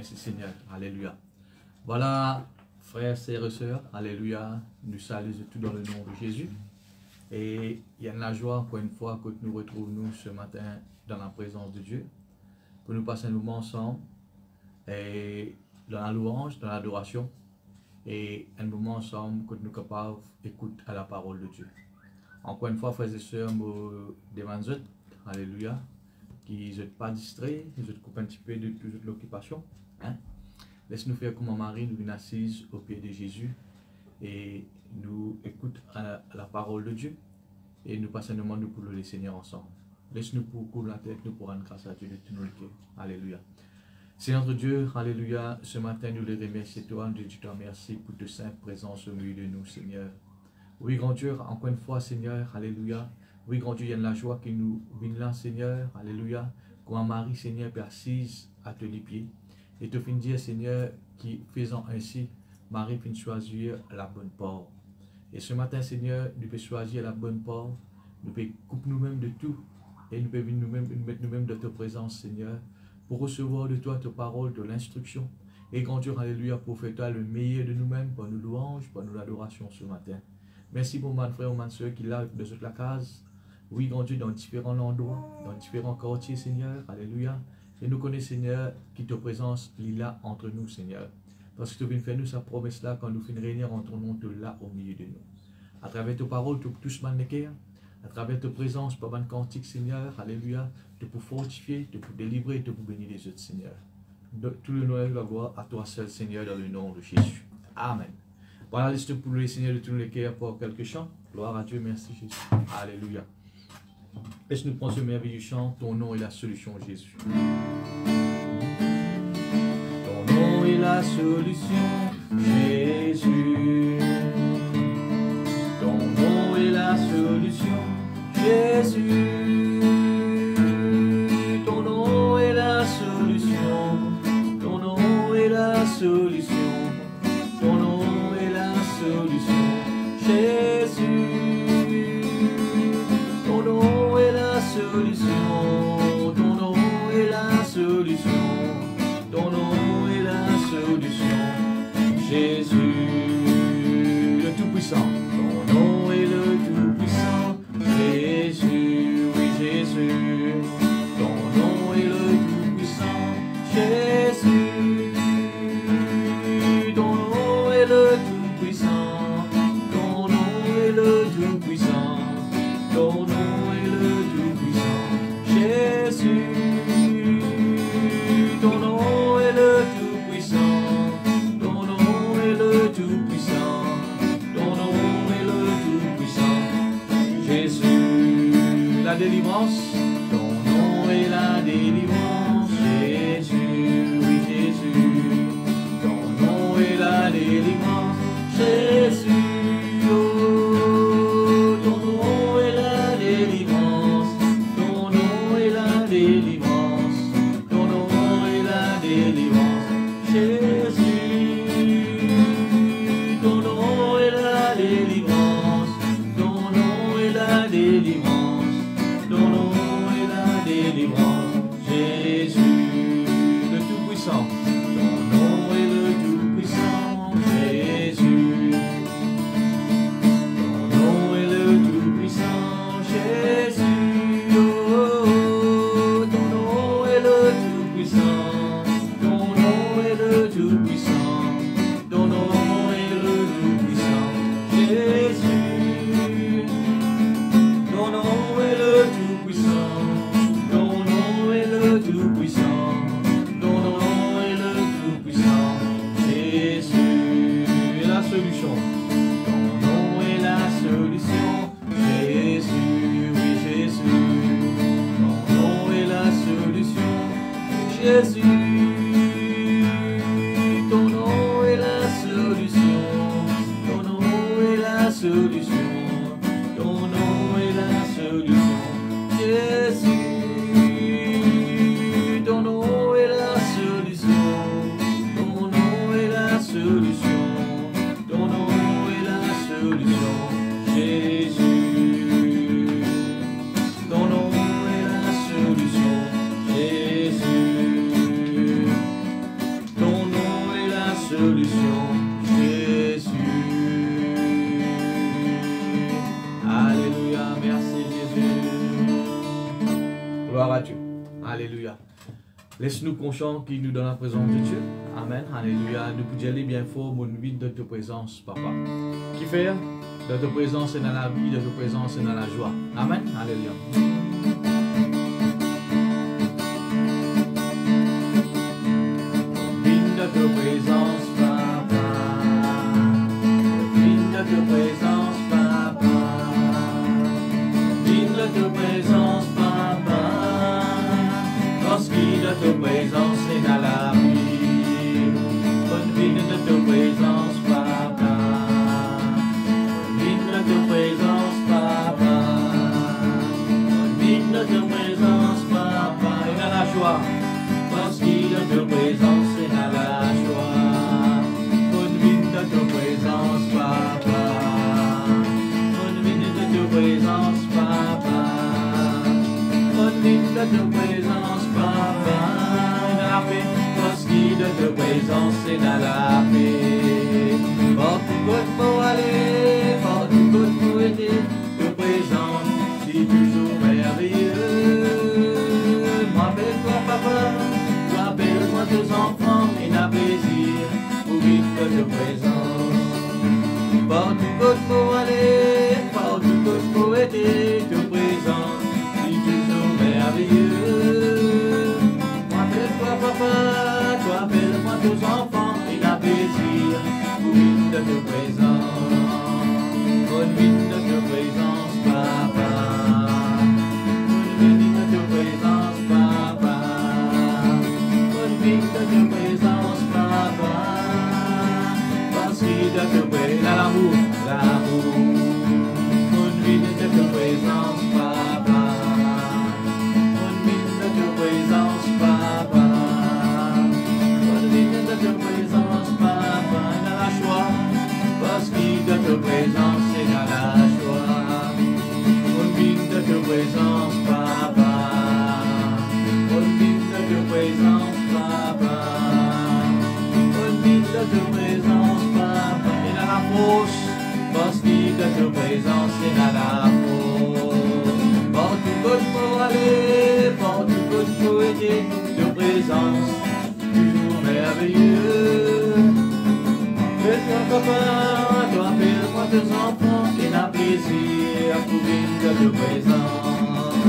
Merci Seigneur. Alléluia. Voilà, frères, sœurs et sœurs, alléluia. Nous saluons tout dans le nom de Jésus. Et il y a de la joie, encore une fois, que nous retrouvons ce matin dans la présence de Dieu, pour nous passer un moment ensemble, et dans la louange, dans l'adoration, et un moment ensemble que nous sommes capables d'écouter à la parole de Dieu. Encore une fois, frères et sœurs, nous demandons, alléluia, qu'ils ne soient pas distraits, qu'ils se coupent un petit peu de toute l'occupation. Hein? Laisse-nous faire comme Marie, nous assises au pied de Jésus et nous écoutons la parole de Dieu et nous passons un moment pour le Seigneur ensemble. Laisse-nous pour couler la tête, nous pour rendre grâce à Dieu de tout nos cœurs. Alléluia. Seigneur Dieu, alléluia, ce matin nous les remercions toi, Dieu, je te remercie pour ta sainte présence au milieu de nous, Seigneur. Oui, grand Dieu, encore une fois, Seigneur, alléluia. Oui, grand Dieu, il y a de la joie qui nous vient là, Seigneur, alléluia. Quand Marie, Seigneur, est assise à tes pieds. Et te fin dire, Seigneur, qui faisant ainsi, Marie finit choisir la bonne porte. Et ce matin, Seigneur, nous pouvons choisir la bonne porte. Nous pouvons couper nous-mêmes de tout. Et nous pouvons mettre nous-mêmes de ta présence, Seigneur, pour recevoir de toi ta parole, de l'instruction. Et grand Dieu, alléluia, pour faire toi le meilleur de nous-mêmes, pour nous louanges, pour nous l'adoration ce matin. Merci pour mon frère ou ma soeur qui est là de toute la case. Oui, grand Dieu, dans différents endroits, dans différents quartiers, Seigneur, alléluia. Et nous connaissons, Seigneur, qui te présence, il est là entre nous, Seigneur. Parce que tu viens faire nous sa promesse là, quand nous finissons réunir entre nous, tu es là au milieu de nous. À travers tes paroles, tu touches ma néquer. À travers ta présence, par un cantique, Seigneur, alléluia, tu peux fortifier, tu peux délivrer, tu peux bénir les autres, Seigneur. Tout le nom et la gloire à toi seul, Seigneur, dans le nom de Jésus. Amen. Voilà, liste pour le Seigneur de tous les cœurs pour quelques chants. Gloire à Dieu, merci Jésus. Alléluia. Laisse-nous prendre ce merveilleux chant, ton nom est la solution, Jésus. Ton nom est la solution, Jésus. Ton nom est la solution, Jésus. Ton nom est la solution, ton nom est la solution, ton nom est la solution, Jésus. Ton nom est la solution, ton nom est la solution, ton nom est la solution, Jésus, le Tout-Puissant. Ton nom est le Tout-Puissant, Jésus, oui Jésus. Ton nom est le Tout-Puissant, Jésus. Ton nom est le Tout-Puissant, ton nom est le Tout-Puissant, ton nom est le Tout-Puissant, Jésus. Ton nom est le Tout-Puissant, ton nom est le Tout-Puissant, ton nom est le Tout-Puissant, Jésus. La délivrance, ton nom est la délivrance, Jésus, oui Jésus. Ton nom est la délivrance, Jésus. Oh, ton nom est la délivrance, ton nom est la délivrance, ton nom est la délivrance, Jésus. Ton nom est la délivrance, ton nom est la délivrance, ton nom est la délivrance, Jésus, le Tout-Puissant. Ton nom est le Tout-Puissant, Jésus. Ton nom est le Tout-Puissant, Jésus. Oh, ton nom est le Tout-Puissant, ton nom est le Tout-Puissant, ton nom est le Tout-Puissant, Jésus. Ton nom est le Tout-Puissant, ton nom est le Tout-Puissant, ton nom est le Tout-Puissant, Jésus est la solution. Ton nom est la solution, Jésus, oui Jésus. Ton nom est la solution, Jésus. Ton nom est la solution, ton nom est la solution, ton nom est la solution, Jésus. Ton nom est la solution, ton nom est la solution, ton nom est la solution, Jésus. Ton nom est la solution, Jésus. solution, Jésus. Alléluia, merci Jésus. Gloire à Dieu. Alléluia. Laisse-nous conscients qu'il nous donne la présence de Dieu. Amen. Alléluia. Nous pouvons aller bien fort, mon vie de ta présence, Papa. Qui fait de ta présence et dans la vie, de ta présence et dans la joie. Amen. Alléluia. De ta présence, Papa. Digne de ta présence, Papa. Digne de ta présence, Papa. Lorsqu'il de ta présence est dans la vie. Digne de ta présence, Papa. Digne de ta présence, Papa. Digne de ta présence, Papa. Et dans la joie. Lorsqu'il de ta présence est dans la joie. Bonne vie de ta présence, Papa. Bonne vie de ta présence, Papa. Bonne vie de ta présence, Papa. Dans la paix, lorsqu'il de ta présence est dans la paix. Partout côté pour aller, partout côté pour aider. Ta présence, c'est toujours merveilleux. Rappelle-toi, Papa. Rappelle-moi tes enfants et n'a plaisir pour vivre de ta présence. Partout côté pour aller, partout côté pour aider, ta présence, c'est toujours merveilleux. Rappelle-toi, Papa, rappelle-moi tes enfants et n'a plaisir pour vivre de ta présence. Bonne vie de ta présence, Papa. Bonne vie de ta présence, Papa. De ta présence, Papa, parce qu'il de ta présence, l'amour, bonne vie de ta présence, Papa, bonne vie de ta présence, Papa, bonne vie de ta présence, Papa, dans la joie, parce qu'il de ta présence est dans la joie, bonne vie de ta présence, Papa, bonne vie de ta présence. De ta présence, Papa, et dans la force, parce qu'il de ta présence est dans la force. Partout côté pour aller, partout côté pour aider, ta présence, toujours merveilleux. Fais-toi, Papa, toi, fais-moi tes enfants, et n'a plaisir pour vivre de ta présence.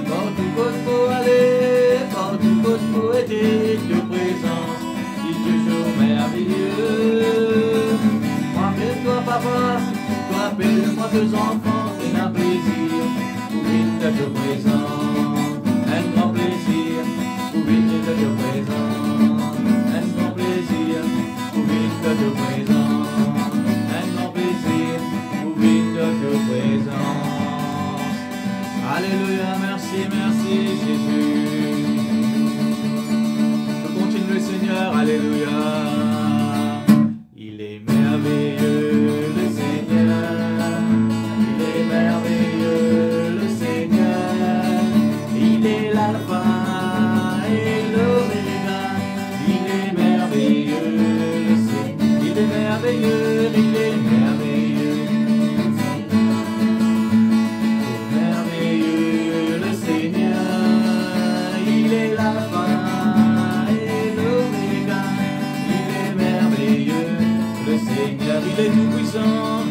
Partout côté pour aller, partout côté pour aider, ta présence, toujours merveilleux. Rappelle-toi, Papa, rappelle-moi tes enfants et un plaisir pour vivre de ta présence. Un grand plaisir pour vivre de ta présence. Un grand plaisir pour vivre de ta présence. Un grand plaisir pour vivre de ta présence. Alléluia, merci, merci Jésus. Le Seigneur, alléluia. Il est merveilleux, le Seigneur. Il est merveilleux, le Seigneur. Il est l'alpha et l'oméga. Il est merveilleux, le Seigneur. Il est merveilleux, il est merveilleux. Merveilleux, le Seigneur. Il est l'alpha. Seigneur, il est tout puissant,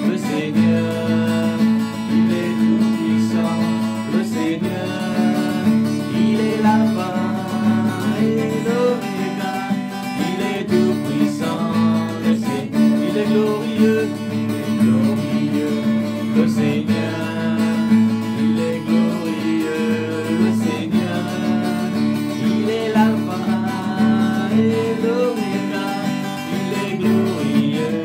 le Seigneur, il est tout puissant, le Seigneur, il est l'alpha et l'oméga, il est tout puissant, le Seigneur, il est glorieux, le Seigneur, il est glorieux, le Seigneur, il est l'alpha et l'oméga. Glorieux,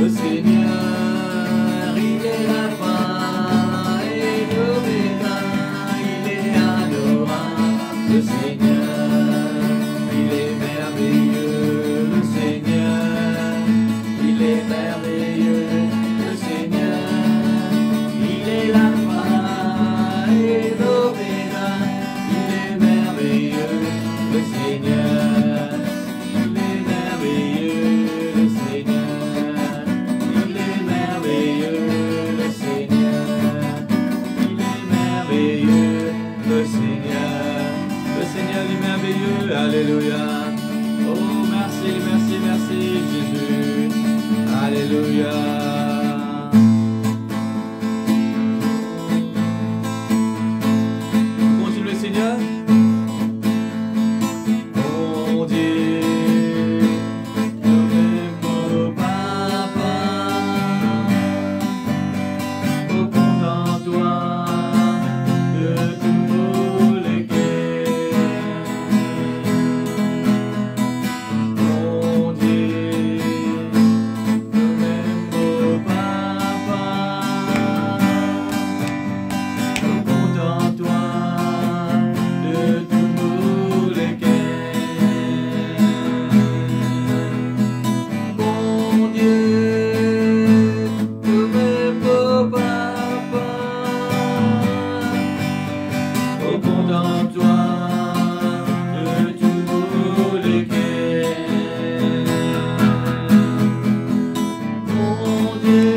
le Seigneur, il est l'alpha et l'oméga, il est adorable, le Seigneur, il est merveilleux, le Seigneur, il est merveilleux, le Seigneur, il est l'alpha et l'oméga, il est merveilleux, le Seigneur, il est merveilleux, le Seigneur, il est merveilleux, le Seigneur, il est merveilleux, le Seigneur est merveilleux, alléluia. Oh, merci, merci, merci, Jésus, alléluia. Continue, Seigneur. Mon Dieu, notre Papa, au content toi de tous les guerres. Mon Dieu, notre Papa, au content toi de tous les guerres. Mon Dieu, notre Papa, au content toi de tous les guerres. Mon Dieu,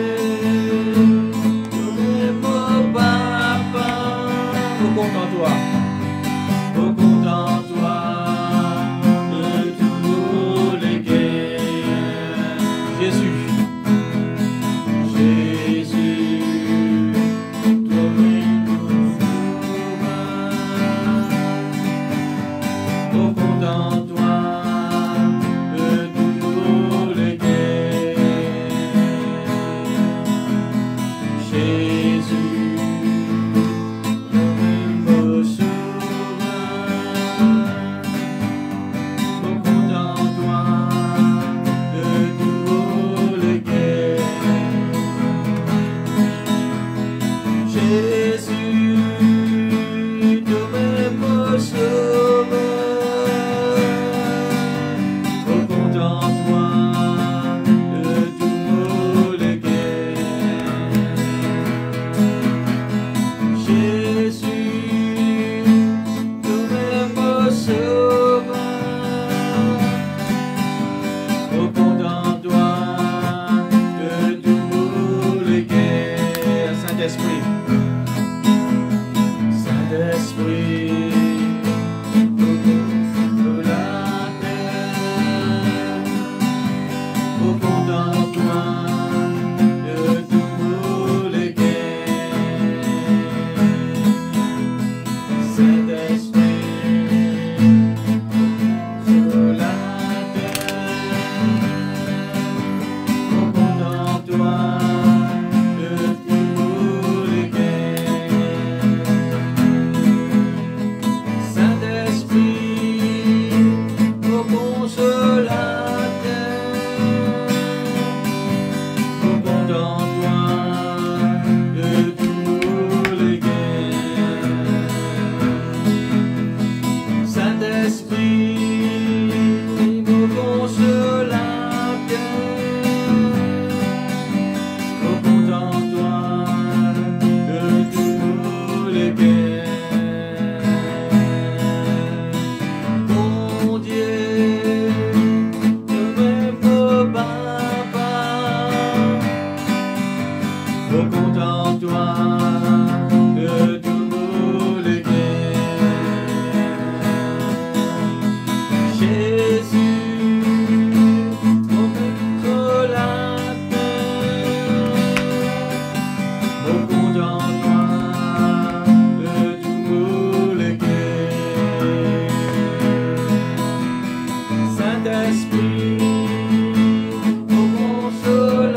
notre Papa, au content toi de tous les guerres. Jésus, Jésus, toi-même nous sauveur, au content toi de tous les guerres. Jésus, toi-même nous sauveur, au content toi de tous les guerres. Jésus, toi-même au sauveur, au content toi de tous les guerres. Jésus, toi-même au sauveur, au content toi de tous les guerres. Saint-Esprit, Saint-Esprit, sur la terre, au content toi de tous les guerres. Saint-Esprit, sur la terre, au content toi de tous les guerres. Saint-Esprit, au consolateur, au content toi de tous les guerres. Saint-Esprit, au consolateur, au content toi de tous les guerres. Mon Dieu, notre Papa, au content toi de tous les guerres. Jésus, mon consolateur, au content toi de tous les guerres. Saint-Esprit, au consolateur,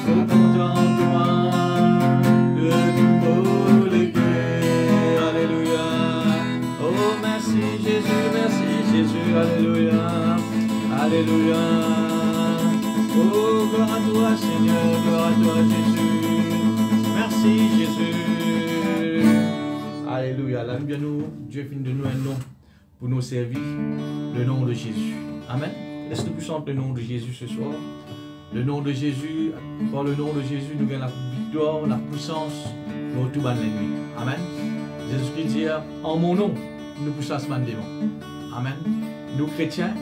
au content toi de tous les guerres. Alléluia. Oh, merci Jésus, Alléluia. Alléluia. Oh, gloire à toi, Seigneur, gloire à toi, Jésus. Merci, Jésus. Alléluia. La Bible nous, Dieu finit de nous un nom pour nous servir, le nom de Jésus. Amen. Laisse-nous plus simple le nom de Jésus ce soir. Le nom de Jésus, par le nom de Jésus, nous gagnons la victoire, la puissance, nous tout ban l'ennemi. Amen. Jésus-Christ dit, en mon nom, nous poussons ce démon. Amen. Nous chrétiens,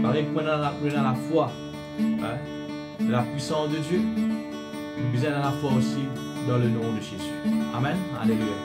pareil que nous dans la foi, hein, la puissance de Dieu, nous besoin dans la foi aussi dans le nom de Jésus. Amen. Alléluia.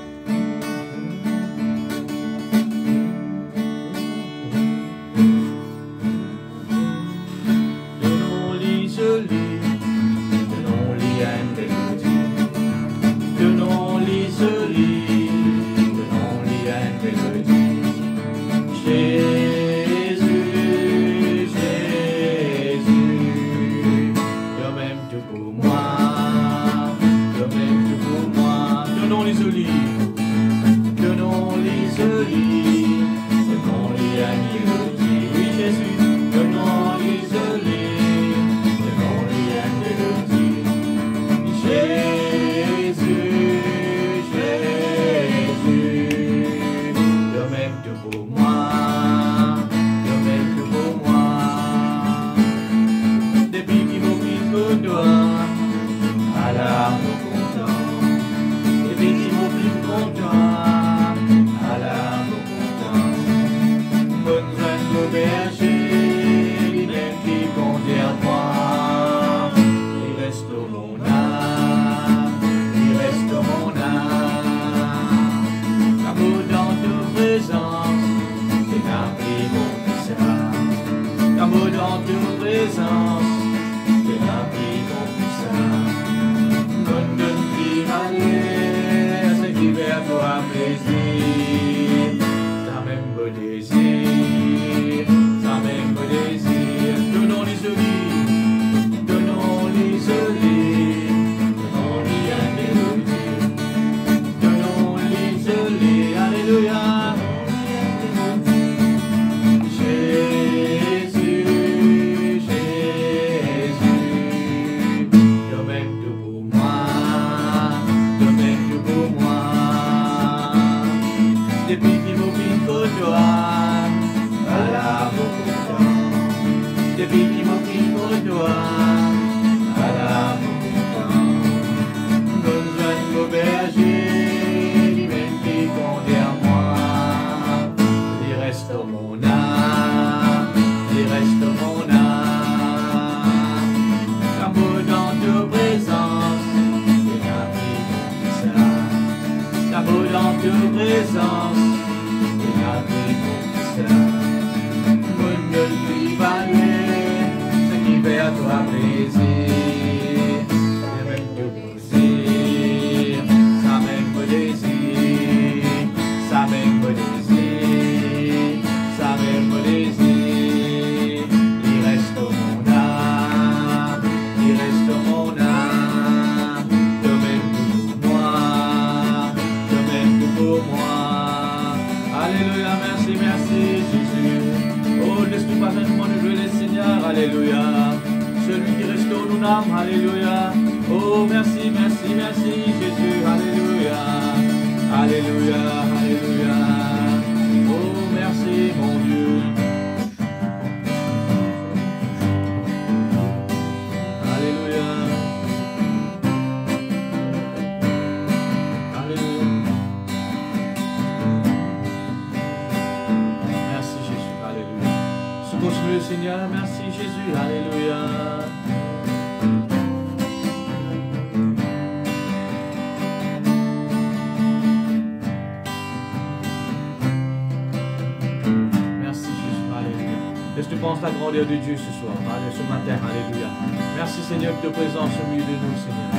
La grandeur de Dieu ce soir, ce matin, alléluia. Merci Seigneur de ta présence au milieu de nous, Seigneur.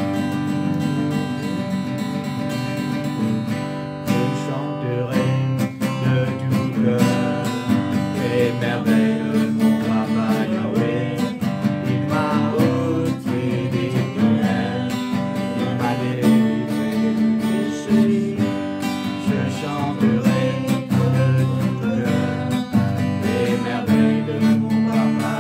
Je chanterai de tout cœur les merveilles de mon papa Yahweh. Il m'a ôté des ténèbres, il m'a délivré du péché. Je chanterai de tout cœur les merveilles de mon papa.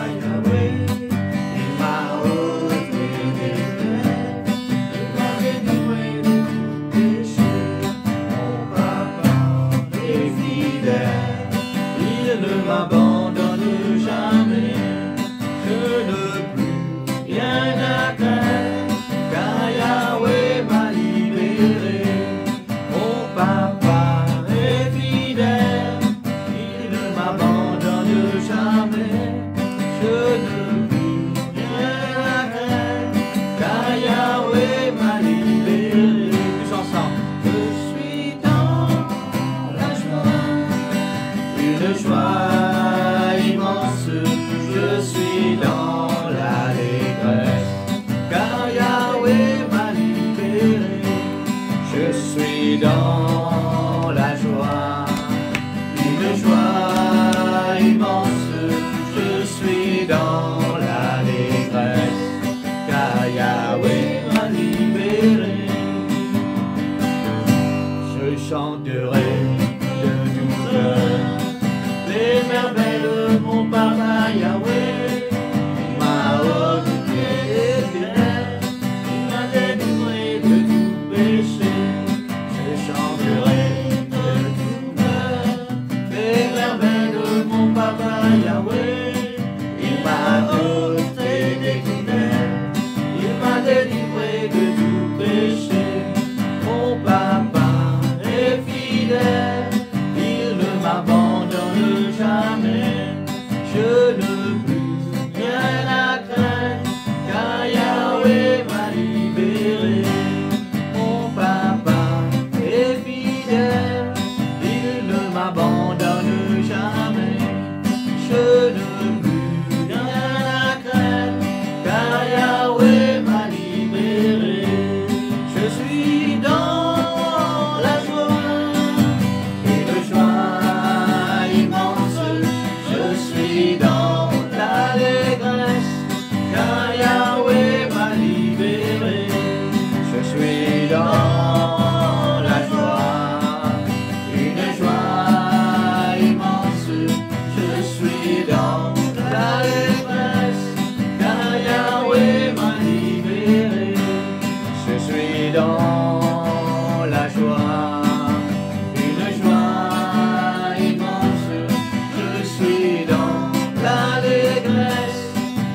l'allégresse,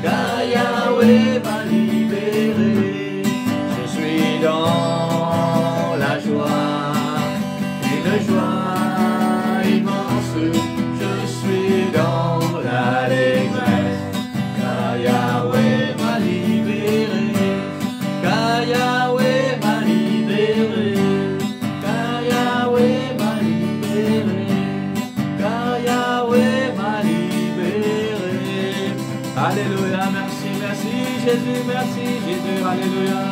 car Yahweh m'a libéré. Je suis dans la joie, une joie immense. Je suis dans l'allégresse, car Yahweh m'a libéré, car Yahweh m'a libéré, car Yahweh m'a libéré, car Yahweh m'a libéré. Alléluia, merci, merci Jésus, merci Jésus, alléluia,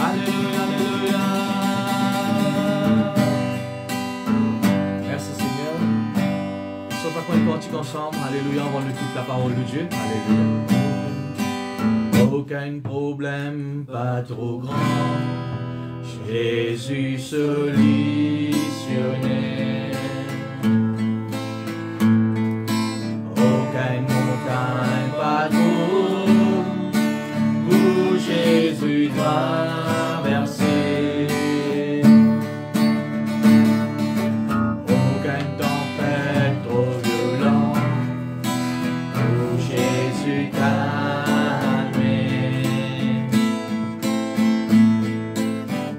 alléluia, alléluia. Merci Seigneur. Nous sommes pas qu'on est cantique ensemble, alléluia, on va lire toute la parole de Dieu, alléluia. Aucun problème, pas trop grand, Jésus solutionné. Aucune montagne, pas trop, où Jésus traverser. Aucune tempête trop violente, où Jésus calmer.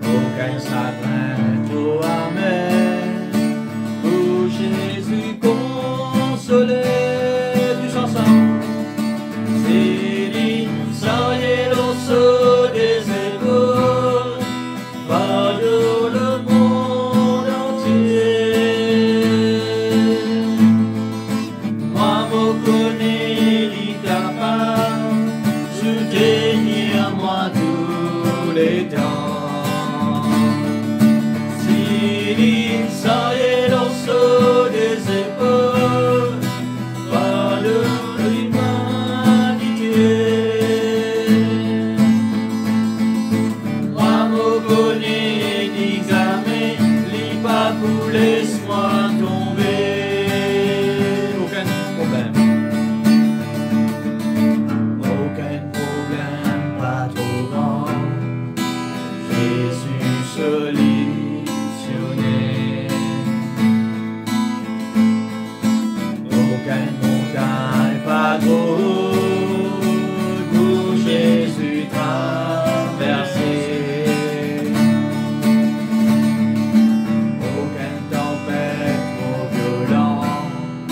Aucun chagrin trop amer, où Jésus consoler. Tous ensemble, c'est lui, sans l'osso des épaules, par le monde entier. Moi, me connais, il est capable, soutenir moi tous les temps. C'est lui, sans l'osso des épaules, par l'humanité. Moi, me connais, d'examen, lis pas pour laisse-moi tomber. Aucun problème, pas trop grand, Jésus solutionné. Aucune montagne, pas trop haute, où Jésus traversé. Aucune tempête trop violente,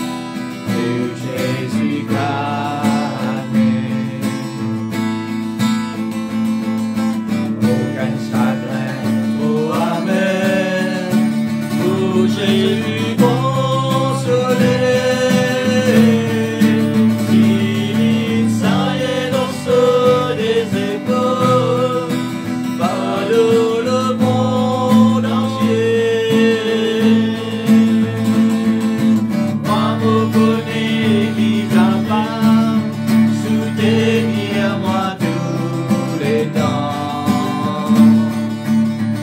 où Jésus calmé. Aucun chagrin trop amer, où Jésus consolé. S'il s'aille l'osso des épaules, par le monde entier. Moi, me connais, qui capable, soutenir moi tous les temps.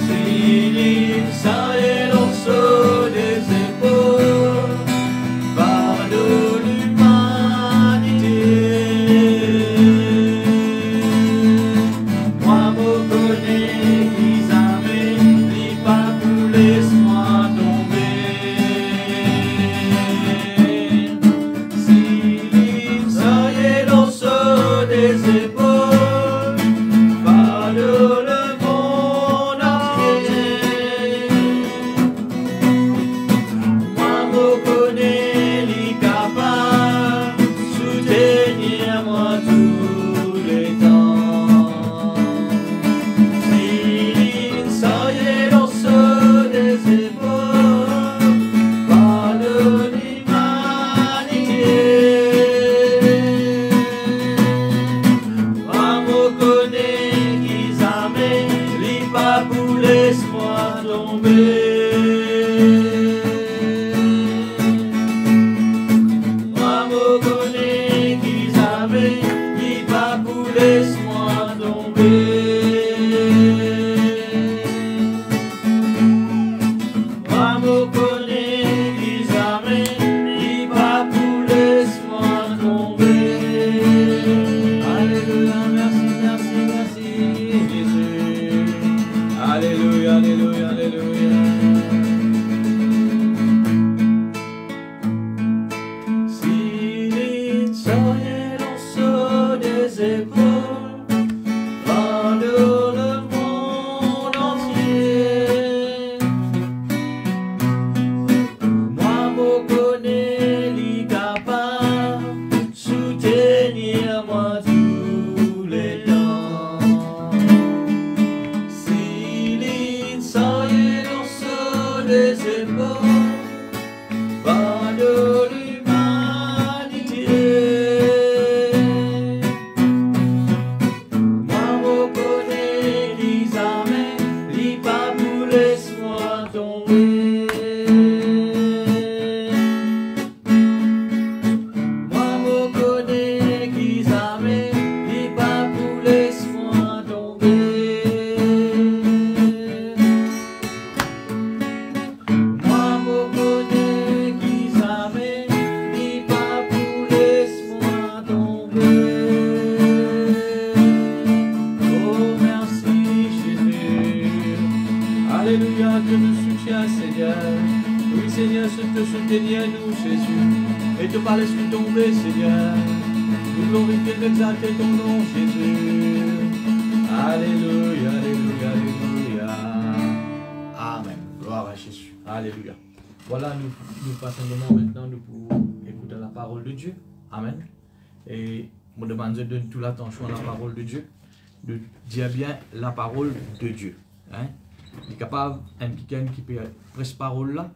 S'il s'aille l'osso des épaules, par de l'humanité. Moi, me connais, mis amis, lis pas pour laisse-moi tomber. S'il s'aille l'osso des épaules, par le monde entier. Moi, me connais, les capables, soutenir moi tous les temps. S'il s'aille l'osso des épaules, par l'humanité. bénis-nous, Jésus, et te pas laisse tomber, Seigneur. Nous glorifions, nous exalter ton nom, Jésus. Alléluia, alléluia, alléluia. Amen. Gloire à Jésus. Alléluia. Voilà, nous passons le moment maintenant nous pour écouter la parole de Dieu. Amen. Et je me demande de donner toute l'attention à la parole de Dieu. De dire bien la parole de Dieu. Hein? Il est capable, un quelqu'un qui peut prêcher parole là.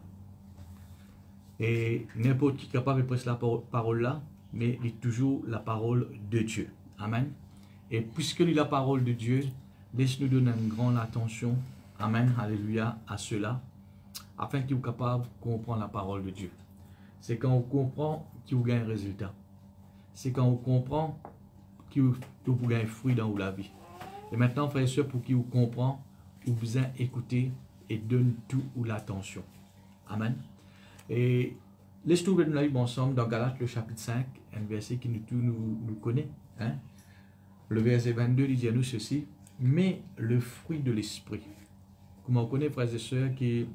Et n'importe qui est capable de prêcher la parole là. Mais il est toujours la parole de Dieu. Amen. Et puisque il est la parole de Dieu, laisse-nous donner une grande attention. Amen. Alléluia à cela. Afin qu'il soit capable de comprendre la parole de Dieu. C'est quand on comprend qu'il vous gagne un résultat. C'est quand on comprend qu'il vous gagne un fruit dans la vie. Et maintenant, frères et sœurs, pour qu'il vous comprenne, vous besoin écouter et donne tout ou l'attention. Amen. Et laisse-nous ouvrir la Bible ensemble dans Galates, le chapitre 5, un verset qui nous connaît. Hein? Le verset 22 dit à nous ceci, mais le fruit de l'esprit. Comme on connaît, frères et sœurs, que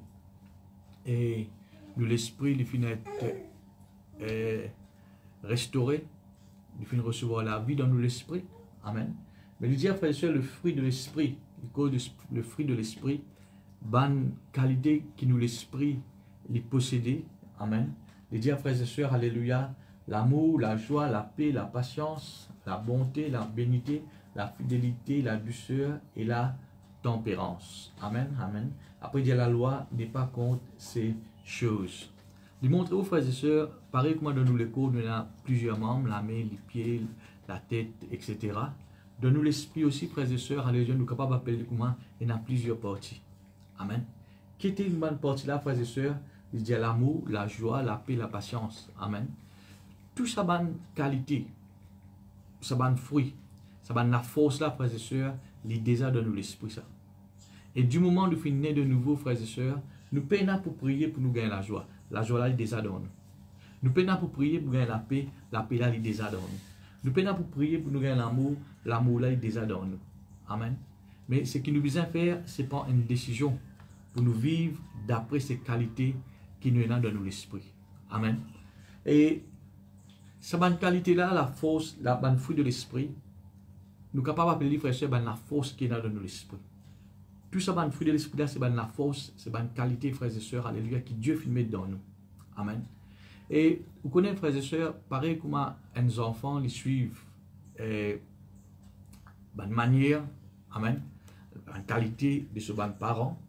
l'esprit, il finit être restauré, il finit recevoir la vie dans nous l'esprit. Amen. Mais il dit, frères et sœurs, le fruit de l'esprit, le fruit de l'esprit, bonne qualité qui nous l'esprit, les posséder. Amen. Il dit, frères et sœurs, alléluia, l'amour, la joie, la paix, la patience, la bonté, la bénité, la fidélité, la douceur et la tempérance. Amen. Amen. Après, il dit, la loi n'est pas contre ces choses. Il montre aux frères et sœurs, pareil comme dans nous les cours, nous avons plusieurs membres, la main, les pieds, la tête, etc. Donne-nous l'esprit aussi, frères et sœurs, alléluia, nous sommes capables d'appeler comment il y a plusieurs parties. Amen. Qui était une bonne partie là, frères et sœurs? Il dit l'amour, la joie, la paix, la patience. Amen. Tout ça bonne qualité, ça bonne fruit, ça bonne la force là, frères et sœurs, les désirs de nous l'esprit ça. Et du moment où nous finissons de nouveau, frères et sœurs, nous payons pour prier pour nous gagner la joie. La joie là, les désirs de nous. Nous payons pour prier pour gagner la paix là, les désirs de nous. Nous payons pour prier pour nous gagner l'amour là, les désirs de nous. Amen. Mais ce qui nous besoin faire, c'est pas une décision pour nous vivre d'après ces qualités qui nous sont dans nous l'esprit. Amen. Et cette bonne qualité-là, la force, la bonne fruit de l'esprit, nous sommes capables d'appeler les frères et sœurs la force qui est dans nous l'esprit. Tout ce bonne fruit de l'esprit-là, c'est la force, c'est bonne qualité, frères et sœurs, alléluia, qui Dieu filme dans nous. Amen. Et vous connaissez, frères et sœurs, pareil comme un enfant, ils suivent bonne manière, amen, la qualité de ce bon parent.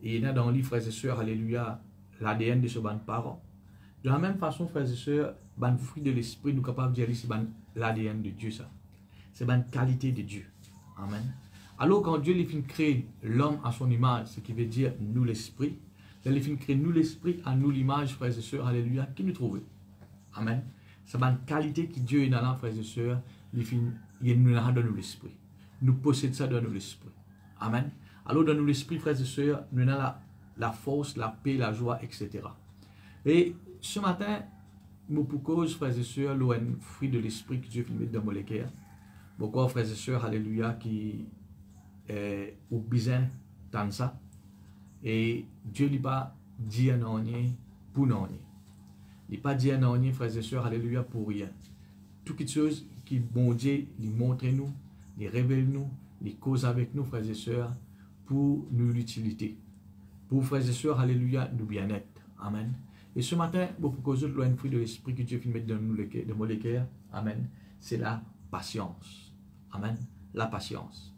Et il y a dans les frères et sœurs, alléluia, l'ADN de ce bon parent. De la même façon, frères et sœurs, bon fruit de l'esprit, nous sommes capables de dire c'est l'ADN de Dieu, ça. C'est bonne qualité de Dieu. Amen. Alors, quand Dieu les fait créer l'homme à son image, ce qui veut dire nous l'esprit, il fait créer nous l'esprit à nous l'image, frères et sœurs, alléluia, qui nous trouve. Amen. C'est bonne qualité que Dieu est dans la, frères et sœurs, il nous a dans nous l'esprit. Nous possédons ça dans nous l'esprit. Amen. Alors, dans nous l'esprit, frères et sœurs, nous avons la force, la paix, la joie, etc. Et ce matin, nous pour cause, frères et sœurs, l'un fruit de l'esprit que Dieu fait dans mon cœur. Beaucoup, frères et sœurs, alléluia, qui ou besoin dans ça. Et Dieu n'a pas dit à nous pour nous. Il n'a pas dit à nous, frères et sœurs, alléluia, pour rien. Toutes les choses qui, bon Dieu, les montre nous, les révèle nous, les cause avec nous, frères et sœurs, pour nous l'utilité. Pour frères et sœurs, alléluia, nous bien-être. Amen. Et ce matin, pour cause de un fruit de l'esprit que Dieu fait mettre dans nous de mon cœur, amen, c'est la patience. Amen. La patience.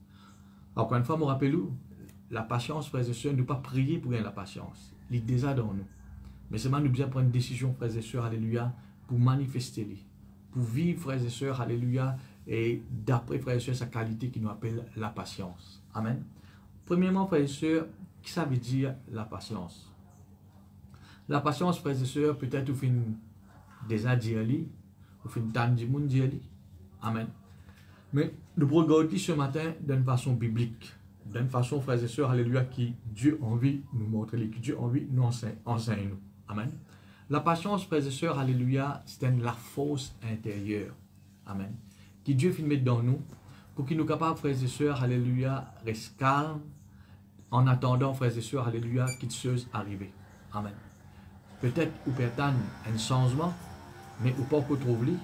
Encore une fois, me rappelez-vous, la patience, frères et sœurs, ne pas prier pour gagner la patience. Il est déjà dans nous. Mais seulement nous devons prendre une décision, frères et sœurs, alléluia, pour manifester, pour vivre, frères et sœurs, alléluia, et d'après, frères et sœurs, sa qualité qui nous appelle la patience. Amen. Premièrement, frères et sœurs, qu'est-ce que ça veut dire la patience? La patience, frères et sœurs, peut-être vous finissez déjà dire, vous finissez tant de monde dire. Amen. Mais nous regardons ce matin d'une façon biblique, d'une façon, frères et sœurs, alléluia, qui Dieu a envie de nous montrer, qui Dieu a envie de nous enseigner. Amen. La patience, frères et sœurs, alléluia, c'est la force intérieure. Amen. Qui Dieu filme dans nous, pour qu'il nous capable, frères et sœurs, alléluia, reste calme, en attendant, frères et sœurs, alléluia, qu'il se arrive. Amen. peut-être ou peut attendre un changement, mais ou pas qu'on trouve lui.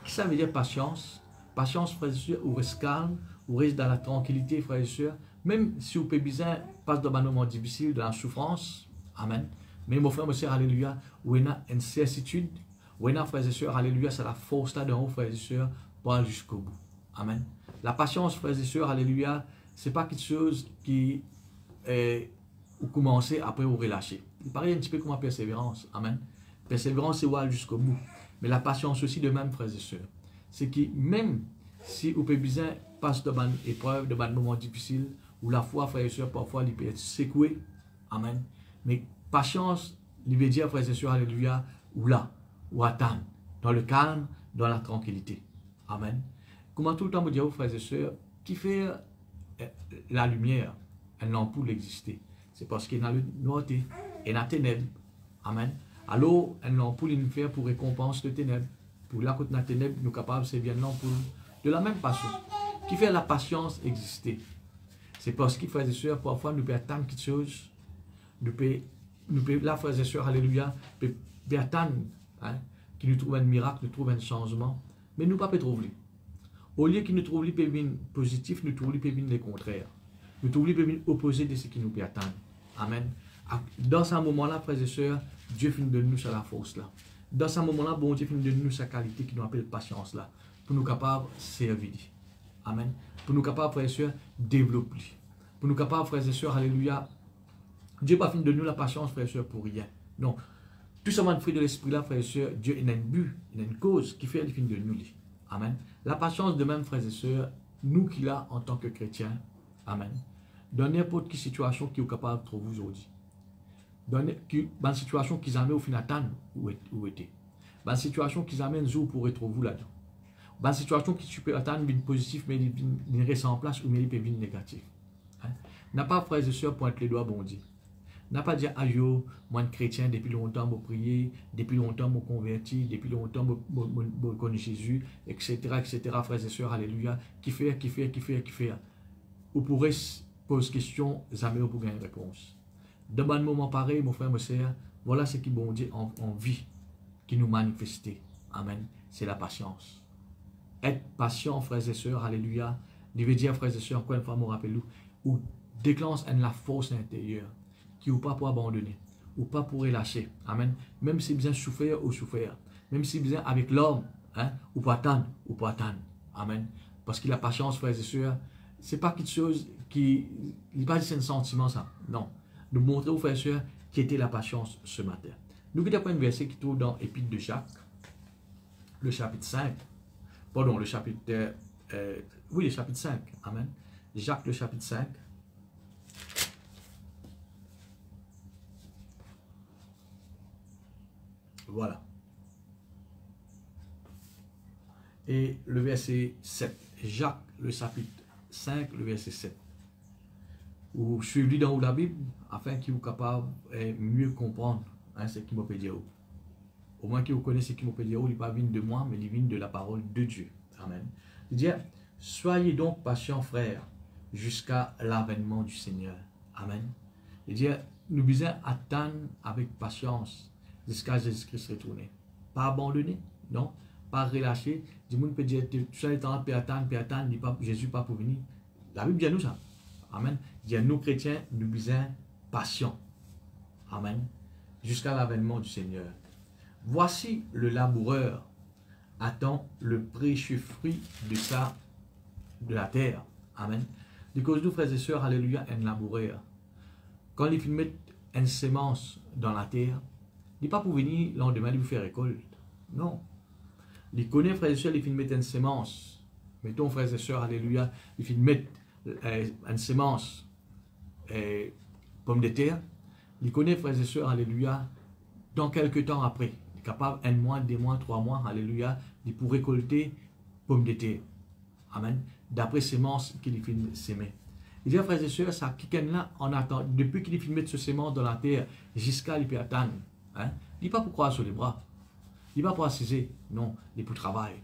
Qu'est-ce que ça veut dire patience? Patience, frères et sœurs, ou reste calme, ou reste dans la tranquillité, frères et sœurs, même si vous pouvez bien passer dans un moment difficile, dans la souffrance, amen. Mais mon frère, mon sœur, alléluia, où il y a une certitude, où il y a, frères et sœurs, alléluia, c'est la force là d'en haut, frères et sœurs, pour aller jusqu'au bout. Amen. La patience, frères et sœurs, alléluia, c'est pas quelque chose qui vous commencez après vous relâchez. Il paraît un petit peu comme la persévérance. Amen. Persévérance, c'est aller jusqu'au bout. Mais la patience aussi de même, frères et sœurs. C'est que même si vous pouvez bien passer dans une épreuve, dans un moment difficile, où la foi, frères et sœurs, parfois, il peut être secoué. Amen. Mais patience, il veut dire, frères et sœurs, alléluia, ou là, ou attendre, dans le calme, dans la tranquillité. Amen. Comment tout le temps vous dire, frères et sœurs, qui fait la lumière, une ampoule exister. C'est parce qu'il y a le noirté et la ténèbre. Amen. Alors, une ampoule, il nous fait pour récompense de ténèbres. Pour la côte de la ténèbre, nous sommes capables, c'est bien l'ampoule. De la même façon, qui fait la patience exister. C'est parce qu'il, frères et sœurs, parfois, nous pouvons attendre quelque chose. Nous pouvons, là, frères et sœurs, alléluia, nous pouvons attendre hein, qu'il nous trouve un miracle, nous trouve un changement. Mais nous ne pouvons pas trouver. Au lieu qu'il nous trouve les positifs, nous trouvons les contraires. Nous trouvons les opposés de ce qui nous peut attendre. Amen. Dans ce moment-là, frères et sœurs, Dieu finit de nous sur la force là. Dans ce moment-là, bon Dieu finit de nous sa qualité qui nous appelle patience là. Pour nous capables de servir. Amen. Pour nous capables, frères et sœurs, développer. Pour nous capables, frères et sœurs, alléluia. Dieu n'a pas fini de nous la patience, frères et sœurs, pour rien. Non. Tout simplement le fruit de l'esprit là, frères et sœurs, Dieu il a un but, il a une cause qui fait le fin de nous. Amen. La patience de même, frères et sœurs, nous qui l'a en tant que chrétiens. Amen. Dans n'importe quelle situation qui est capable de trouver aujourd'hui. Dans une situation qu'ils amènent au final où était. Dans une situation qu'ils amènent jour pour retrouver vous là-dedans. Dans une situation qui peut attendre une positive, mais il reste en place ou mais il peut venir négatif. Hein? N'a pas, frères et sœurs, pointe les doigts, bon Dieu. N'a pas dit, aïe, moi, un chrétien, depuis longtemps, je prié, depuis longtemps, je converti, depuis longtemps, je connais Jésus, etc., etc., frères et sœurs, alléluia, qui fait. Vous pourrez poser question, jamais vous pourrez une réponse. Dans un moment pareil, mon frère, ma sœur, voilà ce qui bon Dieu en vie, qui nous manifeste. Amen. C'est la patience. Être patient, frères et sœurs, alléluia. Il veut dire, frères et sœurs, encore une fois, je me rappelle, ou déclenche la force intérieure, qui ou pas pour abandonner, ou pas pour relâcher. Amen. Même si bien souffrir ou souffrir, même si bien avec l'homme, hein, ou pas attendre, Amen. Parce que la patience, frères et sœurs, c'est pas quelque chose qui, il n'est pas dit c'est un sentiment ça, non. Nous montrer aux frères et sœurs qui était la patience ce matin. Nous avons un verset qui trouve dans l'Épître de Jacques, le chapitre 5. Pardon, le chapitre, le chapitre 5. Amen. Jacques, le chapitre 5. Voilà. Et le verset 7. Jacques, le chapitre 5, le verset 7. Ou suivez dans la Bible afin qu'il soit capable de mieux comprendre hein, ce qu'il m'a peut dire. Au moins qu'il connaisse ce qu'il m'a peut dire, il n'est pas venu de moi, mais il vient de la parole de Dieu. Amen. Il dit, soyez donc patients, frères, jusqu'à l'avènement du Seigneur. Amen. Il dit, nous devons attendre avec patience jusqu'à Jésus-Christ retourner. Pas abandonner, non. Pas relâcher. Du monde peut dire, tu as le temps, peut attendre, Jésus pas pour venir. La Bible dit à nous ça. Amen. Il dit à nous chrétiens, nous devons patients. Amen. Jusqu'à l'avènement du Seigneur. Voici le laboureur attend le précieux fruit de la terre. Amen. De cause nous, frères et sœurs, alléluia, un laboureur. Quand il met une sémence dans la terre, il n'est pas pour venir le lendemain de vous faire récolte. Non. Il connaît, frères et sœurs, il met une sémence. Mettons, frères et sœurs, alléluia, il met une sémence pomme de terre. Il connaît, frères et sœurs, alléluia, dans quelques temps après. Il est capable, 1 mois, 2 mois, 3 mois, alléluia, il pour récolter pomme de terre. Amen. D'après sémence qu'il fait s'aimer. Il dit, frères et sœurs, ça, quelqu'un-là, on attend, depuis qu'il fait mettre ce sémence dans la terre, jusqu'à il peut attendre. Hein? Il n'est pas pour croire sur les bras. Il ne va pas assiser. Non, il est pour travailler.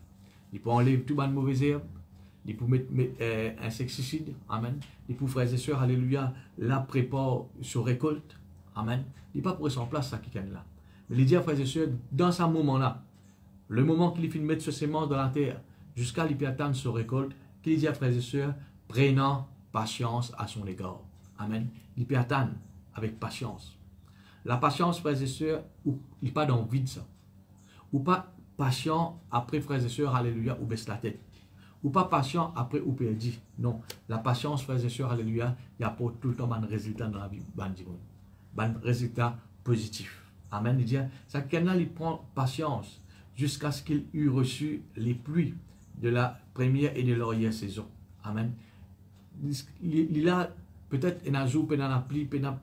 Il peut enlever tout de mauvaises herbes. Il peut mettre insecticide. Amen. Il peut, frères et sœurs, alléluia, la prépare sur récolte. Amen. Il n'est pas pour rester en place, ça, quelqu'un-là. Mais il dit, frères et sœurs, dans ce moment-là, le moment qu'il finit de mettre ce sémence dans la terre, jusqu'à qu'il attendre sa récolte, qu'il dit, frères et sœurs, prenant patience à son égard. Amen. Il peut attendre avec patience. La patience, frères et sœurs, il n'est pas dans le vide, ça. Ou pas patient après, frères et sœurs, alléluia, ou baisse la tête. Ou pas patient après, ou perdu. Non. La patience, frères et sœurs, alléluia, il apporte tout le temps un résultat dans la vie. Un résultat positif. Amen. Il dit, ça, quelqu'un, il prend patience jusqu'à ce qu'il eût reçu les pluies de la première et de l'arrière saison. Amen. Il a peut-être un jour, pendant la pluie, pendant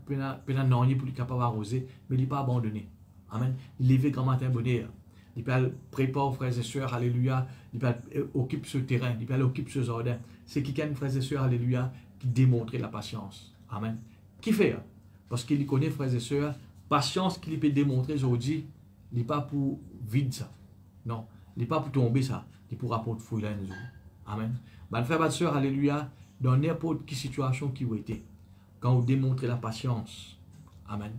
l'année pour être capable d'arroser, mais il n'est pas abandonné. Amen. Il lève grand matin bonheur. Il peut préparer, frères et sœurs, alléluia. Il peut occuper ce terrain, il peut occuper ce jardin. C'est quelqu'un, frères et sœurs, alléluia, qui démontre la patience. Amen. Qui fait? Parce qu'il connaît, frères et sœurs, patience qu'il peut démontrer aujourd'hui, il n'est pas pour vide ça. Non, il n'est pas pour tomber ça. Il pour apporter fruit là. Amen. Ben, frères et sœurs, alléluia, dans n'importe quelle situation qui vous été, quand vous démontrez la patience, amen.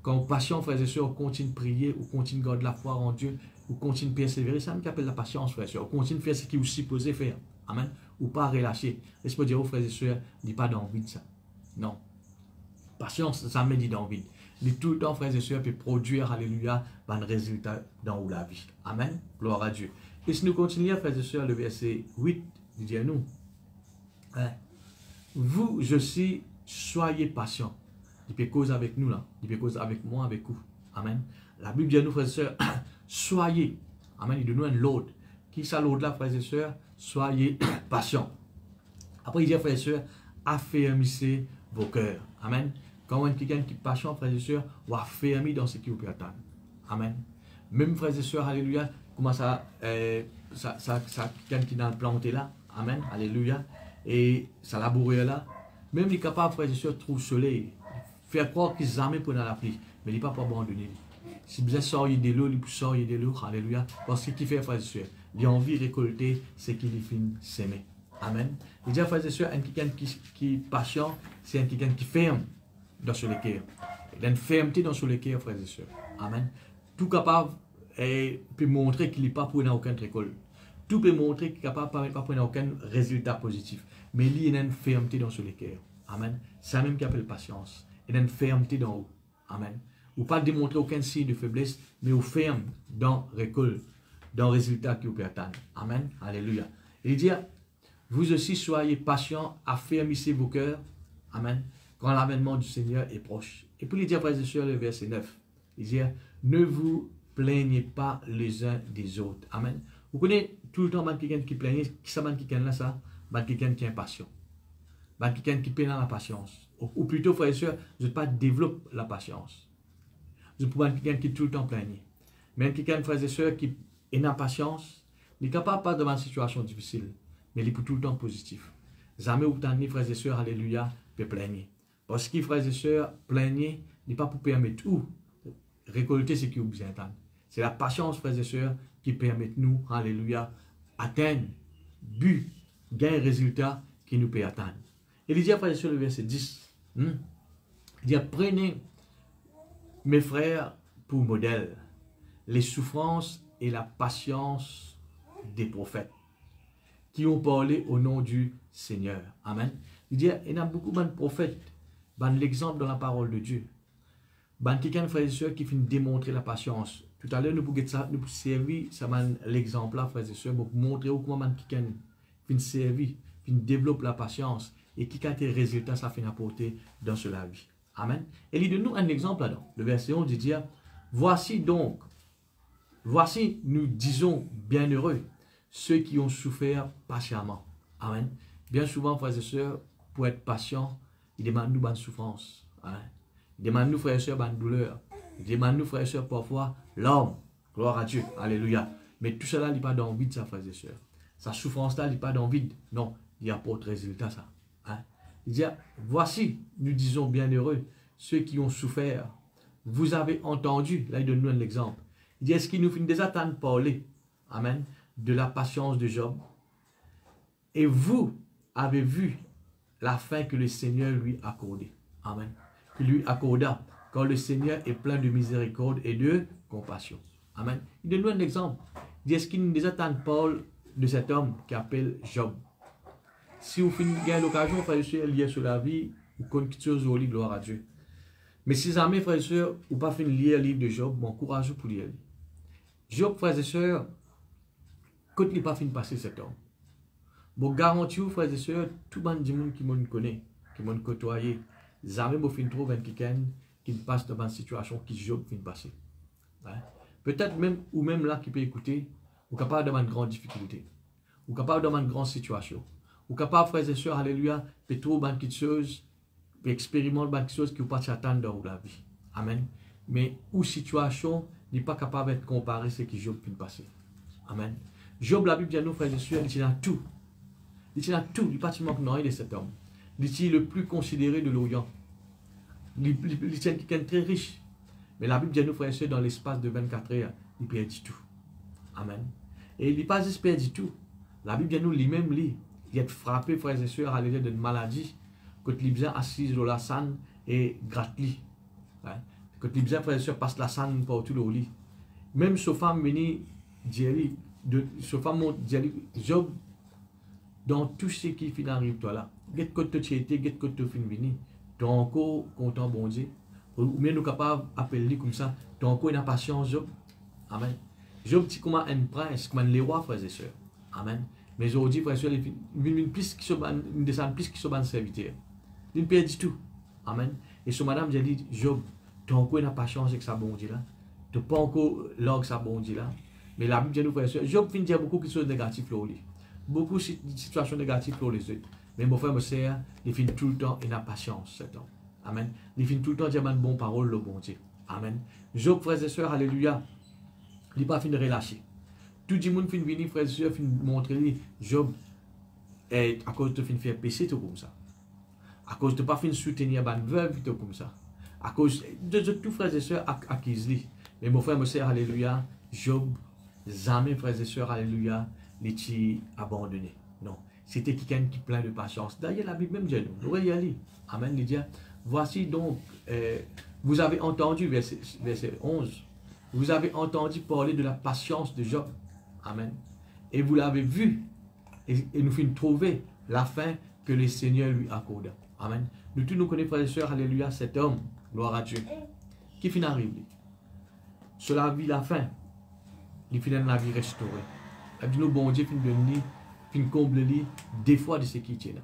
Quand vous patient, frères et sœurs, vous continuez de prier, vous continuez de garder la foi en Dieu, vous continuez de persévérer, ça me appelle la patience, frères et sœurs. Vous continuez de faire ce qui vous supposez faire, amen. Ou pas relâcher. Laisse-moi dire aux frères et sœurs, il n'est pas dans le vide ça. Non. Patience, ça me dit dans le vide. Mais tout le temps, frères et sœurs, peut produire, alléluia, un résultat dans la vie. Amen. Gloire à Dieu. Et si nous continuons, frères et sœurs, le verset 8, il dit à nous, hein, vous, je suis, soyez patients. Il peut causer avec nous là. Il peut causer avec moi, avec vous. Amen. La Bible dit à nous, frères et sœurs, soyez. Amen. Il donne nous un l'autre. Qui ça l'autre là, frères et sœurs? Soyez patients. Après, il dit, frères et sœurs, affermissez vos cœurs. Amen. Quand on a quelqu'un qui est patient, frères et sœurs, ou affermi dans ce qui vous peut attendre. Amen. Même, frères et sœurs, alléluia, comment ça, quelqu'un qui est dans le planté là. Amen. Alléluia. Et ça labourer là. Même les capables, frères et sœurs, trouvent soleil. Faire croire qu'ils jamais pendant la pluie. Mais il n'est pas pour abandonner. Si vous sortez de l'eau, il sort de l'eau. Alléluia. Parce que ce qu'il fait, frères et sœurs, il a envie de récolter ce qu'il finit s'aimer. Amen. Il dit, frères et sœurs, quelqu'un qui est patient, c'est quelqu'un qui ferme dans son cœur. Il a une fermeté dans son cœur, frères et sœurs. Amen. Tout capable peut montrer qu'il n'est pas pour aucune récolte. Tout peut montrer qu'il n'est capable de pas prendre aucun résultat positif. Mais il a une fermeté dans son cœur. Amen. C'est ça même qui appelle patience. Il a une fermeté dans haut. Amen. Ou pas démontrer aucun signe de faiblesse, mais au ferme dans récolte, dans le résultat que vous pouvez atteindre. Amen. Alléluia. Il dit, vous aussi soyez patients, affermissez vos cœurs. Amen. Quand l'avènement du Seigneur est proche. Et puis il dit, frères et sœurs, le verset 9. Il dit, ne vous plaignez pas les uns des autres. Amen. Vous connaissez tout le temps quelqu'un qui plaignait, qui ça quelqu'un là ça? Quelqu'un qui est impatient. Quelqu'un qui peine dans la patience. Ou plutôt, frères et sœurs, je ne pas développer la patience. Je peux pas quelqu'un qui est tout le temps plaigné. Mais quelqu'un, frères et sœurs, qui est dans la patience, il n'est capable pas devant une situation difficile, mais il est pour tout le temps positif. Jamais autant de frères et sœurs, alléluia, peut plaigner. Parce que, frères et sœurs, plaigner n'est pas pour permettre ou récolter ce qui vous besoin d'entendre. C'est la patience, frères et sœurs, qui permet nous, alléluia, atteindre, but, gain, résultat qui nous peut atteindre. Et il dit, frères et sœurs, le verset 10, il dit, prenez mes frères pour modèle, les souffrances et la patience des prophètes qui ont parlé au nom du Seigneur. Amen. Il dit, il y a beaucoup de prophètes, l'exemple dans la parole de Dieu. Quelqu'un, frères et sœurs, qui finit démontrer la patience. Tout à l'heure, nous pouvons servir l'exemple là, frères et sœurs, pour montrer comment quelqu'un finit servir, finit développer la patience et qui a des résultats ça finit apporter dans la vie. Amen. Et il donne nous un exemple là-dedans. Le verset 11 dit, voici donc, voici, nous disons bienheureux ceux qui ont souffert patiemment. Amen. Bien souvent, frères et sœurs, pour être patient, il demande nous bonne souffrance. Hein? Il demande nous, frères et sœurs, bonne douleur. Il demande nous, frères et sœurs, parfois, l'homme. Gloire à Dieu. Alléluia. Mais tout cela n'est pas dans le vide, ça, frères et sœurs. Sa souffrance-là n'est pas dans le vide. Non, il apporte résultat, ça. Hein? Il dit, voici, nous disons bienheureux ceux qui ont souffert. Vous avez entendu, là il donne nous un exemple. Il dit, est-ce qu'il nous finit déjà de parler, amen, de la patience de Job? Et vous avez vu la fin que le Seigneur lui accordait. Amen. Que lui accorda quand le Seigneur est plein de miséricorde et de compassion. Amen. Il donne nous un exemple. Il dit, est-ce qu'il nous attend Paul de cet homme qui appelle Job? Si vous avez l'occasion, frères et sœurs, lier sur la vie, ou qu'on quitte au livre, gloire à Dieu. Mais si jamais, frères et sœurs, ou pas fin lire le livre de Job, m'encourage pour lire. Job, frères et sœurs, quand il n'est pas fin de passer cet homme. Bon, garantis, frères et sœurs, tout le monde qui me connaît, qui me côtoie, jamais vous fin trouver quelqu'un qui passe dans une situation qui Job fin de passer. Hein? Peut-être même, ou même là, qui peut écouter, ou capable d'avoir une grande difficulté, ou capable d'avoir une grande situation, ou capable, frères et sœurs, alléluia, de trouver une petite chose, d'expérimenter une petite chose qui ne pas t'attendre dans la vie. Amen. Mais ou situation n'est pas capable d'être comparée à ce que Job peut passer. Amen. Job, la Bible dit à nous, frères et sœurs, il tient tout. Il tient tout. Il n'est pas seulement non, il est cet homme. Il est le plus considéré de l'Orient. Il tient quelqu'un très riche. Mais la Bible dit à nous, frères et sœurs, dans l'espace de 24 heures, il perdit tout. Amen. Et il n'est pas juste perdu tout. La Bible dit à nous, lui-même, il est frappé, frères et sœurs, à l'égard d'une maladie, quand il est assis sur la scène et gratte-lit. Hein? Quand il est frères et sœurs, passe la scène partout le lit. Même sa femme venait dire, sa femme dit, Job, dans tout ce qui fin arrive, toi là, get côté tu étais, get côté tu fin venu, tu es encore content, bon Dieu. Ou bien nous capables d'appeler comme ça, tu as encore une patience, Job. Amen. Job, c'est comme un prince, comme un roi, frères et sœurs. Amen. Mais aujourd'hui, frères et sœurs, une descend plus qui sont ban serviteur. Il ne perd du tout. Amen. Et ce madame, j'ai dit, Job, tu as encore une patience avec sa bon Dieu là. Tu n'as pas encore l'orgue sa bon Dieu là. Mais la Bible dit nous, frères et sœurs, Job finit dire beaucoup de choses négatives là. Beaucoup de situations négatives pour les autres. Mais mon frère, mon sœur, il finit tout le temps une patience, cet homme. Amen. Il finit tout le temps dire une bonne parole, le bon Dieu. Amen. Job, frères et sœurs, alléluia, il n'est pas fini de relâcher. Tout le monde finit venir, frères et sœurs, finit montrer Job, à cause de faire péché, tout comme ça. À cause de ne pas finir soutenir une veuve, tout comme ça. À cause de tout, frères et sœurs, acquis. Mais mon frère, mon sœur, alléluia, Job, jamais, frères et sœurs, alléluia, l'étit abandonné. Non. C'était quelqu'un qui plein de patience. D'ailleurs, la Bible même dit, nous y aller. Amen. Il dit, voici donc, vous avez entendu, verset 11, vous avez entendu parler de la patience de Job. Amen. Et vous l'avez vu, et nous finissons trouver la fin que le Seigneur lui accorda. Amen. Nous tous nous connaissons, frères et sœurs, alléluia, cet homme, gloire à Dieu, qui finit arrive. Cela vit la fin. Il finit dans la vie restaurée. La vie nous, bon Dieu, finit de nous, finit comble des fois de ce qui tient là.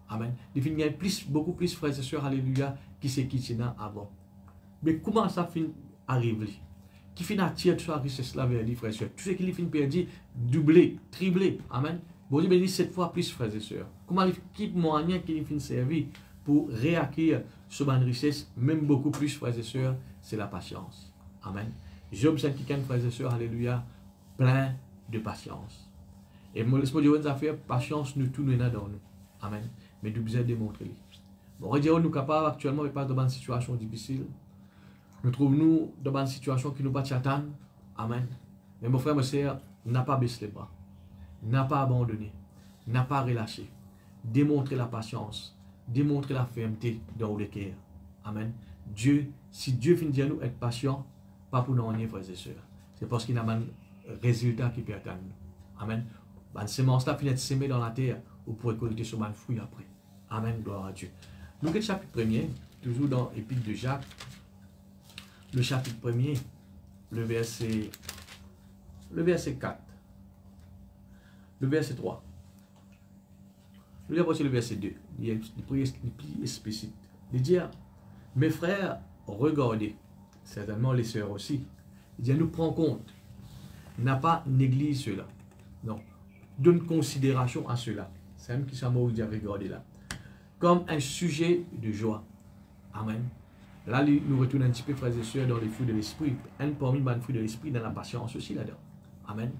Amen. Il finit plus, beaucoup plus, frères et sœurs, alléluia, qui ce qui tient là avant. Mais comment ça finit arrive? Qui finit à tirer toute sa richesse là vers lui, frères et sœurs. Tout ce qui finit perdu, doublé, triplé. Amen. Bon Dieu bénit 7 fois plus, frères et sœurs. Comment il moyen qu'il finit servir pour réacquérir ce bonne richesse, même beaucoup plus, frères et sœurs, c'est la patience. Amen. Job, c'est quelqu'un, frères et sœurs, alléluia, plein de patience. Et mon laisse-moi dire une affaire, patience, nous tous nous dans nous. Amen. Mais nous besoin de démontrer. Bon, on dit, nous capables actuellement, mais pas dans une situation difficile. Nous trouvons-nous dans une situation qui nous pas attendre. Amen. Mais mon frère, mon sœur, n'a pas baissé les bras. N'a pas abandonné. N'a pas relâché. Démontrer la patience. Démontrer la fermeté dans le cœur. Amen. Dieu, si Dieu finit de nous être patient, pas pour nous en frères et sœurs. C'est parce qu'il y a un résultat qui peut atteindre. Amen. Une semence là finit de s'aimer dans la terre, ou pour récolter sur un fruit après. Amen. Gloire à Dieu. Nous, le chapitre 1er, toujours dans l'Épître de Jacques, le chapitre 1er, le verset 4, le verset 3. Nous allons le verset 2. Il est plus explicite. Il dit, mes frères, regardez, certainement les sœurs aussi. Il dit, nous prenons compte, n'a pas négligé cela. Non. Donne considération à cela. C'est même qui s'en dit, regardez là. Comme un sujet de joie. Amen. Là, nous retournons un petit peu, frères et sœurs, dans les fruits de l'esprit. Un parmi les fruits de l'esprit, dans la patience aussi là-dedans. Amen.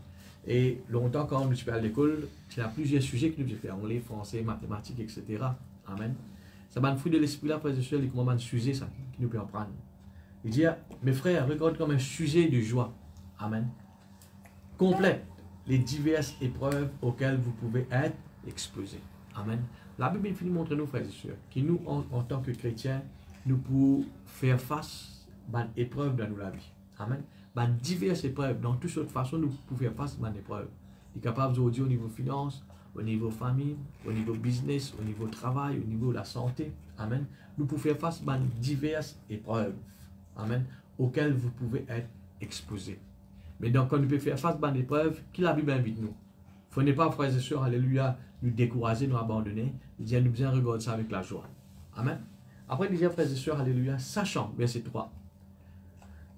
Et longtemps, quand nous sommes à l'école, il y a plusieurs sujets que nous devons faire. Anglais, français, mathématiques, etc. Amen. Ça va un fruit de l'esprit là, frères et sœurs, comment un sujet ça, qui nous peut apprendre. Il dit, mes frères, regarde comme un sujet de joie. Amen. Complète les diverses épreuves auxquelles vous pouvez être exposés. Amen. La Bible finit de montrer nous, frères et sœurs, que nous, en tant que chrétiens, nous pouvons faire face à une épreuve dans la vie. Amen. diverses épreuves. Dans toute autre façon, nous pouvons faire face à une épreuve. Il est capable aujourd'hui au niveau finance, au niveau famille, au niveau business, au niveau travail, au niveau de la santé. Amen. Nous pouvons faire face à diverses épreuves. Amen. Auxquelles vous pouvez être exposés. Mais donc, quand nous pouvons faire face à une épreuve, qui la Bible invite nous? Il ne faut pas, frères et sœurs, alléluia, nous décourager, nous abandonner. Il dit, nous bien regarder ça avec la joie. Amen. Après, il dit, frères et sœurs, alléluia, sachant, verset 3.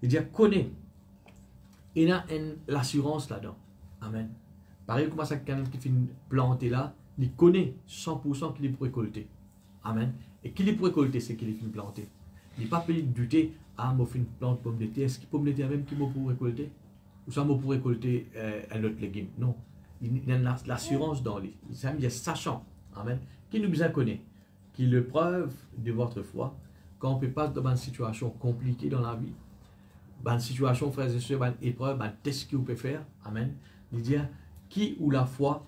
Il dit, connais. Il y a l'assurance là-dedans. Amen. Pareil, comment ça, quelqu'un qui finit planter là, il connaît 100% qu'il est pour récolter. Amen. Et qu'il est pour récolter, c'est qu'il est fini planter. Il n'est pas payé de douter, ah, moi, je plante pomme de terre. Est-ce qu'il pomme de terre même qui m'a pour récolter? Ou ça m'a pour récolter un autre légume? Non. Il y a l'assurance dans lui. Ça veut dire sachant. Amen. Qui nous bien connaît? Qui est le preuve de votre foi. Quand on peut pas dans une situation compliquée dans la vie, une situation, frères et sœurs, une épreuve, un test que vous pouvez faire. Amen. Il dit, qui ou la foi,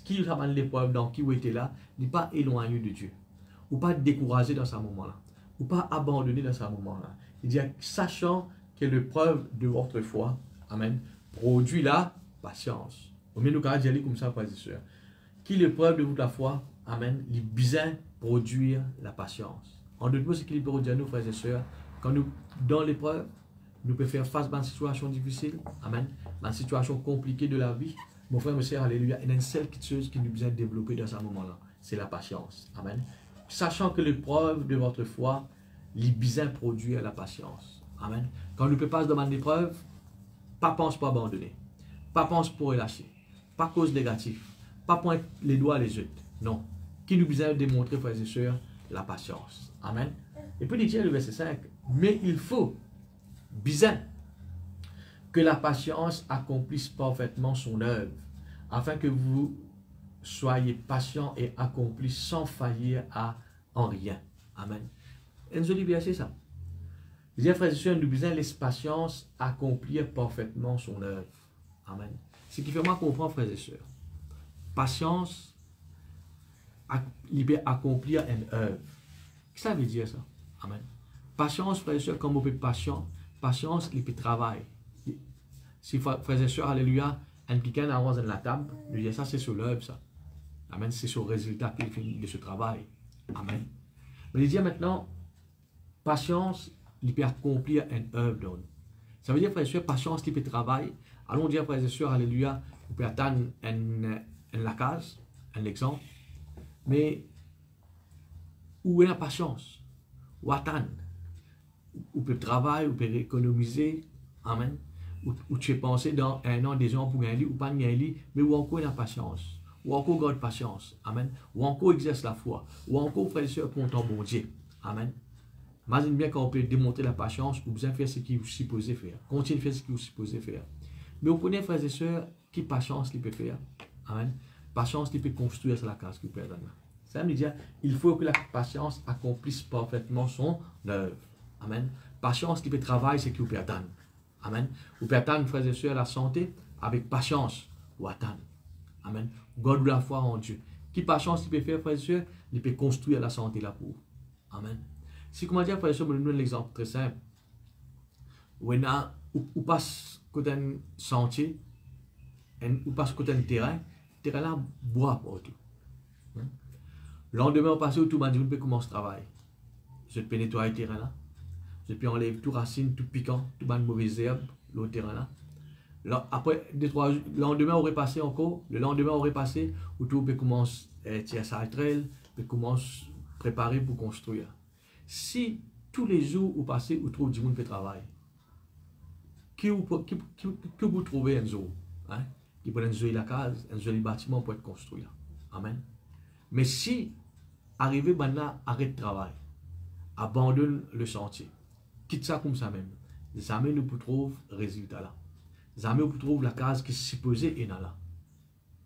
qui a l'épreuve dans qui vous était là, n'est pas éloigné de Dieu. Ou pas découragé dans ce moment-là. Ou pas abandonné dans ce moment-là. Il dit, sachant que l'épreuve de votre foi, amen, produit la patience. Au mieux, nous allons dire comme ça, frères et sœurs. Qui l'épreuve de votre foi, amen, il besoin produire la patience. En d'autres mots, c'est qu'il peut dire nous, frères et sœurs, quand nous, dans l'épreuve, nous pouvons faire face à une situation difficile, amen, à une situation compliquée de la vie. Mon frère, mon sœur, alléluia, il y a une seule chose qui nous besoin de développer dans ce moment-là, c'est la patience. Amen. Sachant que l'épreuve de votre foi, il besoin produire la patience. Amen. Quand nous pouvons passer dans une épreuve, pas pense pour abandonner, pas pense pour relâcher, pas cause négative, pas pointer les doigts à les autres. Non. Qui nous besoin de démontrer, frères et sœurs, la patience. Amen. Et puis, il dit le verset 5, mais il faut besoin que la patience accomplisse parfaitement son œuvre, afin que vous soyez patient et accomplis sans faillir en rien. Amen. Un joli verset, ça. Il dit, frères et sœurs, nous besoin laisser patience accomplir parfaitement son œuvre. Amen. Ce qui fait moi comprendre, frères et sœurs, patience, il peut accomplir une œuvre. Qu'est-ce que ça veut dire, ça? Amen. Patience, frères et sœurs, comme on peut patient, patience, il peut travailler. Si frères et sœurs, alléluia, un quelqu'un avance dans la table, lui dit ça, c'est sur l'œuvre, ça. Amen. C'est sur le résultat qu'il fait de ce travail. Amen. Mais il dit maintenant, patience, il peut accomplir une œuvre dans nous. Ça veut dire, frères et sœurs, patience, il peut travailler. Allons dire, frères et sœurs, alléluia, vous pouvez attendre la case, un exemple. Mais, où est la patience? Où attendre? Où peut travailler, où peut économiser. Amen. Où tu es pensé dans un an, des ans pour gagner, ou pas gagner, mais où encore la patience, où encore garde patience, amen, où encore exerce la foi, où encore frères et sœurs pour ton bon Dieu, amen. Imagine bien quand on peut démontrer la patience pour bien faire ce qu'il est supposé faire, continuer de faire ce qu'il est supposé faire. Mais on connaît, frères et sœurs, qui patience il peut faire, amen, patience il peut construire sur la case qu'il peut donner. Ça veut dire, il faut que la patience accomplisse parfaitement son œuvre, amen. Patience il peut travailler ce qu'il peut attendre. Amen. Vous pouvez attendre, frères et sœurs, la santé avec patience ou attendre. Amen. Garde la foi en Dieu. Qui patience il peut faire, frères et sœurs, il peut construire la santé là pour. Amen. Si, comment dire, frères et sœurs, je vous donne l'exemple très simple. Ou passe côté un sentier, ou passe côté un terrain là, bois partout. Le lendemain, on passe au tout, on dit, on peut commencer le travail. Je peux nettoyer le terrain là. Et puis on enlève tout racine, tout piquant, tout de mauvaises herbes, le terrain là. Après, le lendemain, on repasse encore. Le lendemain, on repasse, où tout peut commencer à tirer sa traîne, peut commencer à préparer pour construire. Si tous les jours, vous passez, vous trouvez du monde qui travaille, que vous trouvez un jour, hein? Qui peut être un joli la case, un joli bâtiment pour être construit. Amen. Mais si, arrivé maintenant, arrête de travail, abandonne le chantier, quitte ça comme ça même. Jamais nous trouvons le résultat là. Jamais nous trouvons la case qui est supposée et là.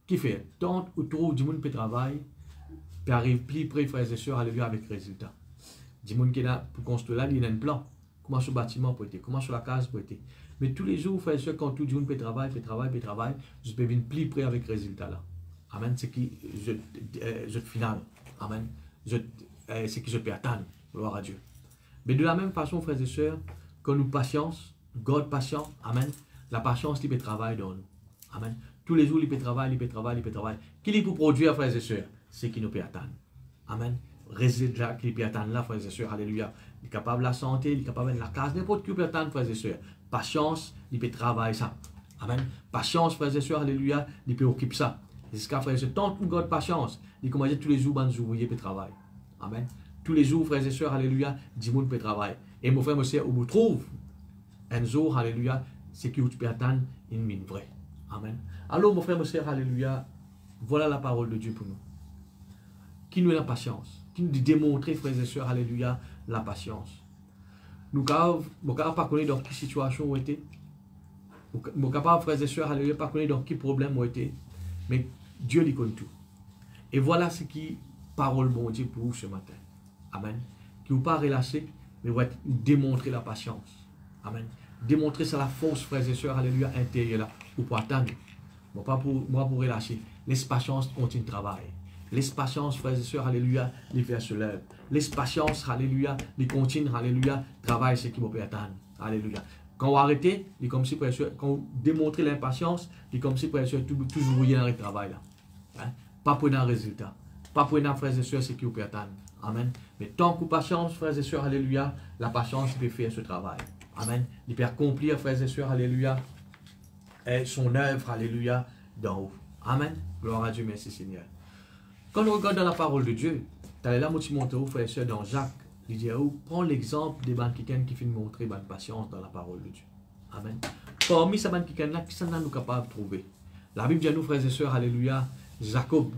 Qui fait? Tant où trouve du monde qui travaille, puis arrive plus près, frères et sœurs, à lever avec le résultat. Du monde qui est là pour construire là, il y a un plan. Comment ce bâtiment peut être? Comment sur la case peut être? Mais tous les jours, frères et sœurs, quand tout le monde peut travailler, je peux venir plus près avec le résultat là. Amen. C'est qui je final. Amen. C'est qui je peux attendre. Gloire à Dieu. Mais de la même façon, frères et sœurs, quand nous patience, God patient, amen. La patience, il peut travailler dans nous. Amen. Tous les jours, il peut travailler, il peut travailler, il peut travailler. Qui il peut produire, frères et sœurs? C'est qui nous peut attendre. Amen. Résultat qui peut attendre là, frères et sœurs. Alléluia. Il est capable de la santé, il est capable de la case, n'importe qui peut attendre, frères et sœurs. Patience, il peut travailler ça. Amen. Patience, frères et sœurs. Alléluia. Il peut occuper ça. Jusqu'à frères et sœurs, tant que God patience, il commence tous les jours, les ouvriers peut travailler. Amen. Tous les jours, frères et sœurs, alléluia, 10 personnes peut travailler. Et mon frère, monsieur, où vous trouve un jour, alléluia, c'est que vous pouvez attendre une mine vraie. Amen. Alors, mon frère, monsieur, alléluia, voilà la parole de Dieu pour nous. Qui nous a la patience, qui nous dit démontrer, frères et sœurs, alléluia, la patience. Nous ne pouvons pas connaître dans quelle situation on était. Nous ne pouvons pas, frères et sœurs, alléluia, pas connaître dans quel problème on était. Mais Dieu lui connaît tout. Et voilà ce qui parole bon Dieu pour vous ce matin. Amen. Qui ne vous pas relâcher, mais vous démontrer la patience. Amen. Démontrer ça la force, frères et sœurs, alléluia, intérieure là, pour attendre. Moi, pas pour relâcher. Laisse patience, continue de travailler. Laisse patience, frères et sœurs, alléluia, les faire se lèvent. Laisse patience, alléluia, les continue, alléluia, travaille ce qui vous peut attendre. Alléluia. Quand vous arrêtez, il est comme si, frères et sœurs, quand vous démontrez l'impatience, il est comme si, frères et sœurs, toujours vous y dans le travail là. Hein? Pas pour un résultat. Pas pour un, frères et sœurs, ce qui vous peut attendre. Amen. Mais tant que patience, frères et sœurs, alléluia, la patience peut faire ce travail. Amen. Il peut accomplir, frères et sœurs, alléluia, son œuvre, alléluia, d'en haut. Amen. Gloire à Dieu, merci Seigneur. Quand on regarde dans la parole de Dieu, tu as là, moi, tu montres, frères et sœurs, dans Jacques, il dit, prends l'exemple des banquiers qui finissent montrer bonne patience dans la parole de Dieu. Amen. Parmi ces banquiers-là, qui sont nous capables de trouver? La Bible dit à nous, frères et sœurs, alléluia, Jacob.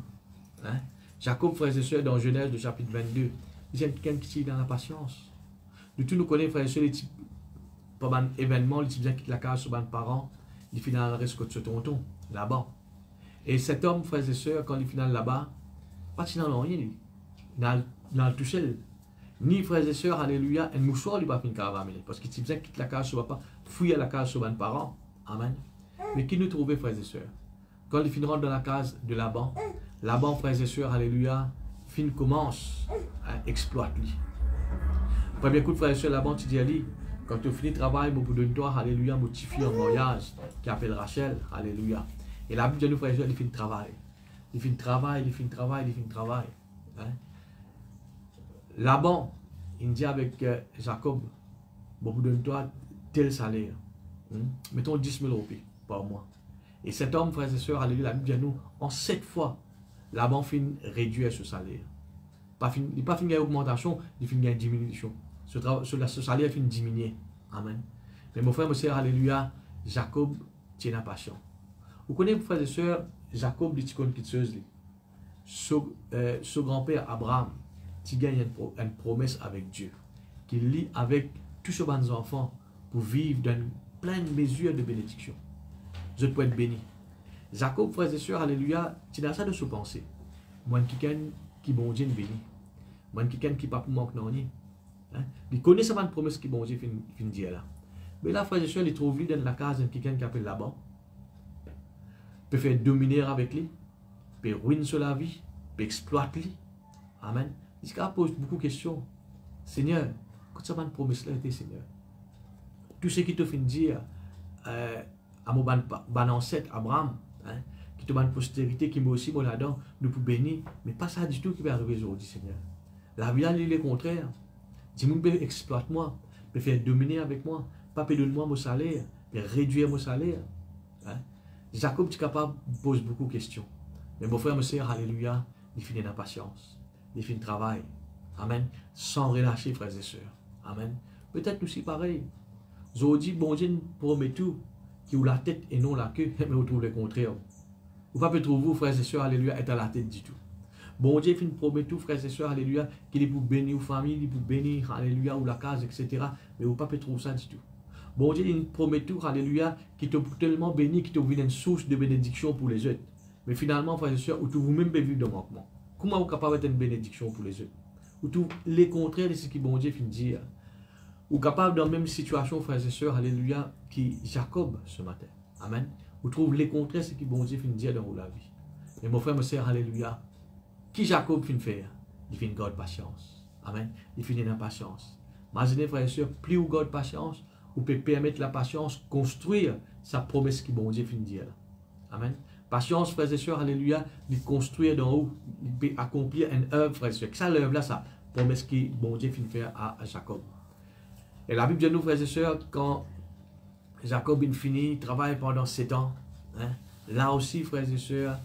Hein? Jacob, frères et sœurs, dans Genèse, le chapitre 22, il y a quelqu'un qui est dans la patience. De tout nous connaît, frères et sœurs, les types, pendant un événement, les types qui quittent la case sur les parents, ils finissent dans le risque de ce tonton, là-bas. Et cet homme, frères et sœurs, quand il finit là-bas, pas qu'il n'en a rien, il n'a le touché. Ni frères et sœurs, alléluia, un mouchoir, il va finir carrément. Parce qu'il types quitte la case sur papa, fouille à la case sur les parents. Amen. Mais qui nous trouvait, frères et sœurs? Quand il finira dans la case de Laban, Laban, frères et sœurs, alléluia, fin commence à exploiter lui. Premier coup de frères et sœurs, Laban, tu dis à lui, quand tu finis le travail, au bout d'une toi, alléluia, motifié en voyage, qui appelle Rachel, alléluia. Et la Bible de nous, frères et sœurs, il fait le travail. Il fait le travail, il fait le travail, il fait le travail. Hein? Laban, il dit avec Jacob, au bout d'une toi, tel salaire. Mettons 10 000 roupies par mois. Et cet homme, frères et sœurs, alléluia, la Bible dit nous, en 7 fois, Laban finit réduire ce salaire. Il n'est pas fini une augmentation, il finit une diminution. Ce salaire finit diminuer. Amen. Mais mon frère, mon sœur, alléluia, Jacob tient patient. Vous connaissez, frères et sœurs, Jacob, dit qu'on quitte ce grand-père Abraham, qui gagne une promesse avec Dieu, qui lit avec tous ses bons enfants pour vivre dans pleine mesure de bénédiction. Je peux être béni. Jacob, frères et sœurs, alléluia, tu as ça de se penser. Moi, qui bon Dieu béni. Moi, qui pas pour manque non ni. Il connaît sa bonne promesse qui bon Dieu fin dire là. Mais là, frères et sœurs, il trouve lui dans la case de quelqu'un qui appelle Laban. Peut faire dominer avec lui, peut ruiner sur la vie, peut exploiter lui. Amen. Il pose beaucoup de questions. Seigneur, quand ça bonne promesse là était, Seigneur. Tout ce qui te fait dire à mon ancêtre Abraham, hein, qui te donne postérité, qui m'a aussi mon là-dedans, nous pouvons bénir, mais pas ça du tout qui va arriver aujourd'hui, Seigneur. La vie, elle est le contraire. Dis-moi, exploite-moi, peut faire dominer avec moi, pas donne-moi mon salaire, peut réduire mon salaire. Hein. Jacob est capable de poser beaucoup de questions. Mais mon frère, mon sœur, alléluia, il finit dans la patience, il finit le travail. Amen. Sans relâcher, frères et sœurs. Amen. Peut-être aussi pareil. Aujourd'hui, bon Dieu nous promet tout, qui ou la tête et non la queue, mais vous trouvez le contraire. Vous ne pouvez pas trouver, frères et sœurs, alléluia, être à la tête du tout. Bon Dieu finit promet tout, frères et sœurs, alléluia, qu'il est pour bénir aux familles, il est pour bénir, alléluia, ou la case, etc. Mais vous ne pouvez pas trouver ça du tout. Bon Dieu, il promet tout, alléluia, qui te tellement béni, qui te ouvre une source de bénédiction pour les autres. Mais finalement, frères et sœurs, vous-même vivez de manquement. Comment vous êtes capable d'être une bénédiction pour les autres? Ou tout les contraires de ce que bon Dieu finit de dire. Ou capable dans la même situation, frères et sœurs, alléluia, qui Jacob ce matin. Amen. Vous trouvez les contraires de ce que bon Dieu finit de dire dans la vie. Et mon frère, ma sœur, alléluia, qui Jacob finit de faire? Il finit de garder patience. Amen. Il finit dans patience. Imaginez, frères et sœurs, plus vous gardez patience, ou peut permettre la patience construire sa promesse qui bon Dieu finit dire là. Amen. Patience, frères et sœurs, alléluia, il construire d'en haut, il peut accomplir une œuvre, frères et sœurs. Ça l'œuvre là, ça, promesse qui bon Dieu finit faire à Jacob. Et la Bible dit nous, frères et sœurs, quand Jacob il finit, il travaille pendant 7 ans, hein, là aussi, frères et sœurs,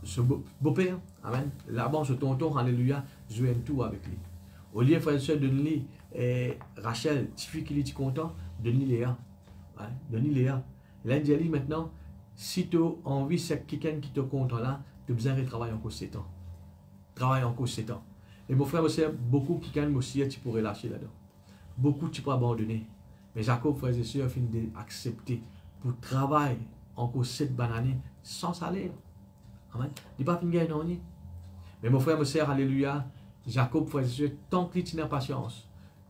ce beau-père, amen, là-bas, ce tonton, alléluia, joue un tour avec lui. Au lieu, frères et sœurs, de lui, Rachel, petit fille qui est content, de lui Léa. Hein, de lui Léa. Là, il dit maintenant, si tu as envie, c'est quelqu'un qui te compte là, tu as besoin de travailler encore 7 ans. Travaille encore 7 ans. Et mon frère, aussi, beaucoup qui gagnent aussi, tu pourrais lâcher là-dedans. Beaucoup tu peux abandonner. Mais Jacob, frères et sœurs, finit d'accepter pour travailler encore 7 bonnes années sans salaire. Amen. Il n'est pas fini de gagner. Mais mon frère, ma sœur, alléluia, Jacob, frères et sœurs, tant que tu n'as patience,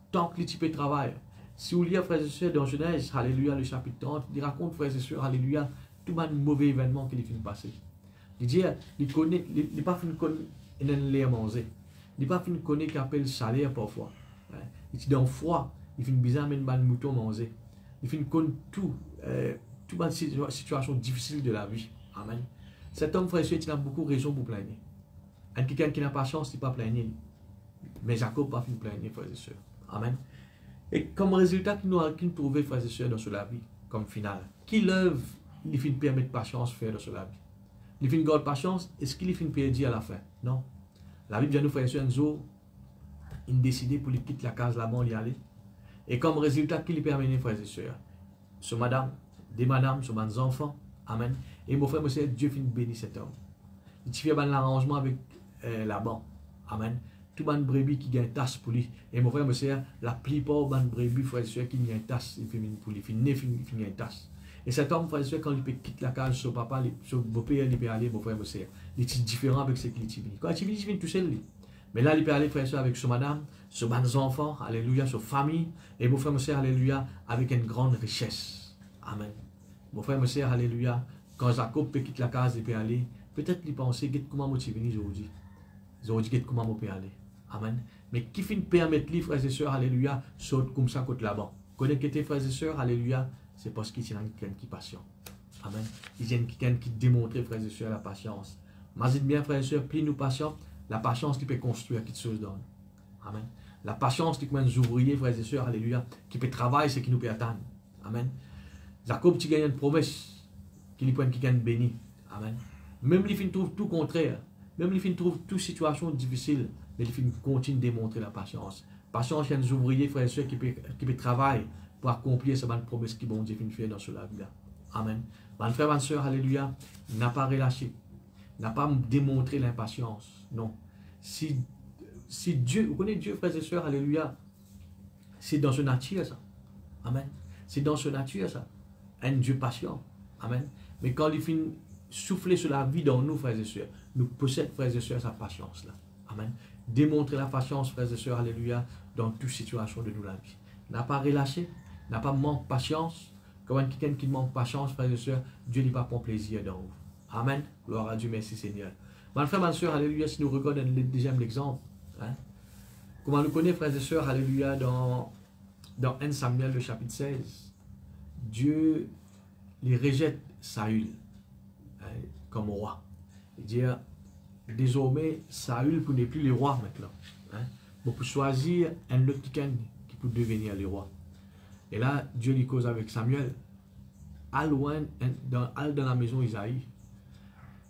tant que tu peux travailler. Si vous lisez, frères et sœurs, dans Genèse, alléluia, le chapitre 30, il raconte, frères et sœurs, alléluia, tout le mauvais événement qu'il finit de passer. Il dit, il connaît, il n'est pas fini de connaître, il n'a pas manger. Il n'est pas fini de connaître qu'il appelle salaire parfois. Il dit, dans le froid, il finit bizarre, mais il a mouton manger. Il finit de connaître tout toute situation difficile de la vie. Amen. Cet homme, frère et sœurs, il a beaucoup de raisons pour plaigner. Quelqu'un qui n'a pas chance, il ne peut pas plaigner. Mais Jacob n'a pas fini de plaigner, frères et sœurs. Amen. Et comme résultat qu'il nous trouve, frères et sœurs, dans cela vie, comme finale, qui l'œuvre, il finit de permettre patience faire dans cela vie. Il finit de garder patience, est-ce qu'il finit de perdre à la fin? Non. La Bible dit à nous, frères et sœurs, un jour, il décide pour lui quitter la case là-bas, il y aller. Et comme résultat, qu'il lui permet, frères et sœurs, sur madame, des madames, sur mes enfants, amen. Et mon frère, monsieur, Dieu finit de bénir cet homme. Il fait un arrangement avec là-bas, amen. Tout le monde brebis qui gagne tasse pour lui. Et mon frère, monsieur, la plupart de brebis, frère et sœurs, qui gagne tasse, il fait pour lui, il finit gagne tasse. Et cet homme, frère et sœurs, quand il peut quitter la case, son papa, son beau-père, il peut aller, mon frère, monsieur, il est différent avec ce qu'il est venu. Quand il vient tout seul, lui. Mais là, il peut aller, frère et sœurs, avec son madame, son enfants, alléluia, son famille, et mon frère, monsieur, alléluia, avec une grande richesse. Amen. Mon frère, monsieur, alléluia, quand Jacob peut quitter la case, il peut aller, peut-être il pense, comment moi tu venu aujourd'hui. Aujourd'hui, comment moi peut aller. Amen. Mais qui finit de permettre, les frères et sœurs, alléluia, saute comme ça, côté là-bas. Connaissez tes frères et sœurs, alléluia, c'est parce qu'il y a quelqu'un qui est patient. Amen. Il y a quelqu'un qui démontre, frères et sœurs, la patience. Mais dites bien, frères et sœurs, plus nous patients, la patience qui peut construire quelque chose dans nous. Amen. La patience qui peut nous ouvriers, frères et sœurs, alléluia, qui peut travailler, c'est qui nous peut attendre. Amen. Jacob, tu gagnes une promesse, qu'il peut quelqu'un béni. Amen. Même les filles trouvent tout contraire. Même les filles trouvent toute situation difficile. Mais les filles continuent de démontrer la patience. Patience, il y a des ouvriers, frères et sœurs, qui peuvent travailler pour accomplir cette promesse qui bon Dieu fait dans cela vie. Amen. Mon frère, ma soeur, alléluia, n'a pas relâché. N'a pas démontré l'impatience. Non. Si Dieu, vous connaissez Dieu, frères et sœurs, alléluia, c'est dans ce nature, ça. Amen. C'est dans ce nature, ça. Un Dieu patient. Amen. Mais quand il finit souffler sur la vie dans nous, frères et sœurs, nous possédons, frères et sœurs, sa patience là. Amen. Démontrer la patience, frères et sœurs, alléluia, dans toute situation de nous la vie. N'a pas relâché, n'a pas manqué de patience. Comme quelqu'un qui manque de patience, frères et sœurs, Dieu n'est pas pour plaisir dans vous. Amen. Gloire à Dieu, merci Seigneur. Mon frère, ma soeur, alléluia, si nous regardons le deuxième exemple, hein, comment nous connaît, frères et sœurs, alléluia, dans 1 Samuel, le chapitre 16, Dieu les rejette Saül comme roi. Il dit, désormais, Saül n'est plus le roi maintenant. Hein. Bon, pour choisir un autre qui peut devenir le roi. Et là, Dieu lui cause avec Samuel. À loin, dans la maison Isaïe,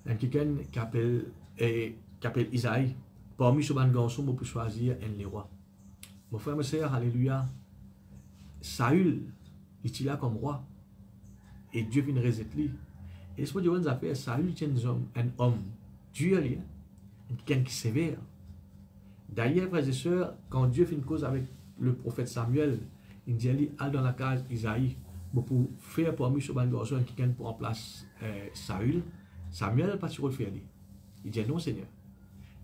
un quelqu'un qui appelle Isaïe. Parmi ce ban garçon, on peut choisir un le roi. Mon frère, ma soeur, alléluia. Saül, il est là comme roi. Et Dieu vient rejeter lui. Et ce que Dieu a fait, Saül est un homme Dieu, quelqu'un qui est sévère. D'ailleurs, frères et sœurs, quand Dieu fait une cause avec le prophète Samuel, il dit, allez dans la case Isaïe, pour faire parmi ce ban garçon quelqu'un pour en place Saül. Samuel n'a pas sur le faire. Il dit, non, Seigneur.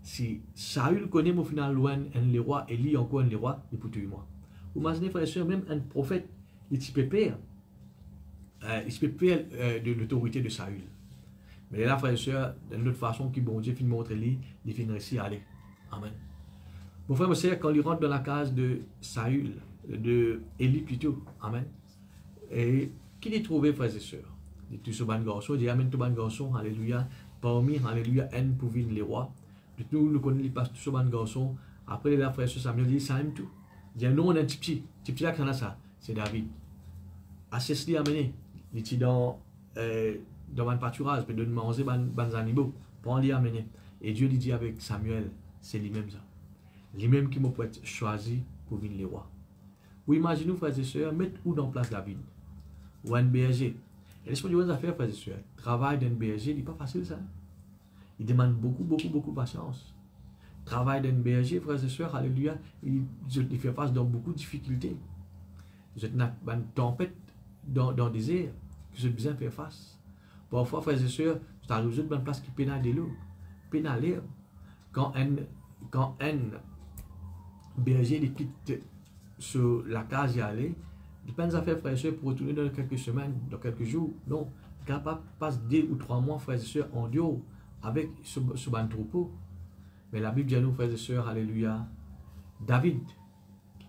Si Saül connaît au final loin un roi et lui encore un roi, il peut tuer moi. Vous imaginez, frères et sœurs, même un prophète, il peut perdre. Il peut perdre de l'autorité de Saül. Mais là, frères et sœurs, d'une autre façon, qui bon Dieu finit de montrer lui, il finit réussir à aller. Amen. Mon frère, mon sœur, quand il rentre dans la case de Saül, de Élie plutôt. Amen. Et qui les trouvait, frères et sœurs? Il dit, ce bon garçon, il dit, amen, tout bon garçon, alléluia. Parmi, alléluia, haine pour venir les rois. Nous connaissons les pasteurs, ce bon garçon. Après, les frères et sœurs, Samuel dit, ça aime tout. Il dit, non, on a un petit là qui en a ça. C'est David. Assez li amené. Il était dans un pâturage, puis de manger des animaux. Pour lui amener. Et Dieu lui dit avec Samuel, c'est lui-même ça. Lui-même qui m'a choisi pour venir les rois. Vous imaginez, frères et sœurs, mettre où dans place David? Ou un berger. Et laissez-moi dire une affaire, frères et sœurs. Travail d'un berger, il n'est pas facile ça. Il demande beaucoup de patience. Travail d'un berger, frères et sœurs, alléluia, il fait face dans beaucoup de difficultés. Vous êtes dans une tempête dans le désert que vous avez besoin de faire face. Parfois, frères et sœurs, vous avez besoin d'une place qui pénale de l'eau, pénale l'herbe. Quand un berger il quitte sur la case y aller, il pense à faire, frères et sœurs, pour retourner dans quelques semaines, dans quelques jours. Non, capable de passer 2 ou 3 mois, frères et sœurs, en dehors avec ce bon troupeau. Mais la Bible dit à nous, frères et sœurs, alléluia, David,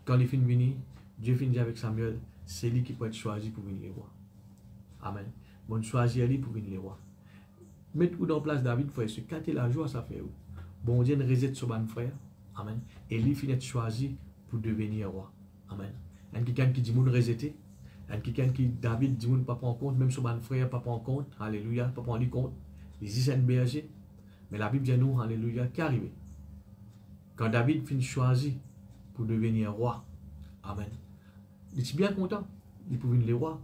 quand il finit de venir, Dieu finit avec Samuel, c'est lui qui peut être choisi pour venir les rois. Amen. Bon, choisir lui pour venir les rois. Mettez-vous dans place David, frère, se quand la joie, ça fait où? Bon Dieu ne réside sur mon frère. Amen. Et lui finit choisi pour devenir roi. Amen. Il y a quelqu'un qui dit, mon résété. Il y a quelqu'un qui, David dit, mon pas prendre compte, même sur mon frère, pas prendre compte. Alléluia, pas prendre compte. Il dit, c'est un berger. Mais la Bible dit à nous, alléluia, qui est arrivé? Quand David finit choisi pour devenir roi. Amen. Il était bien content. Il pouvait venir les rois.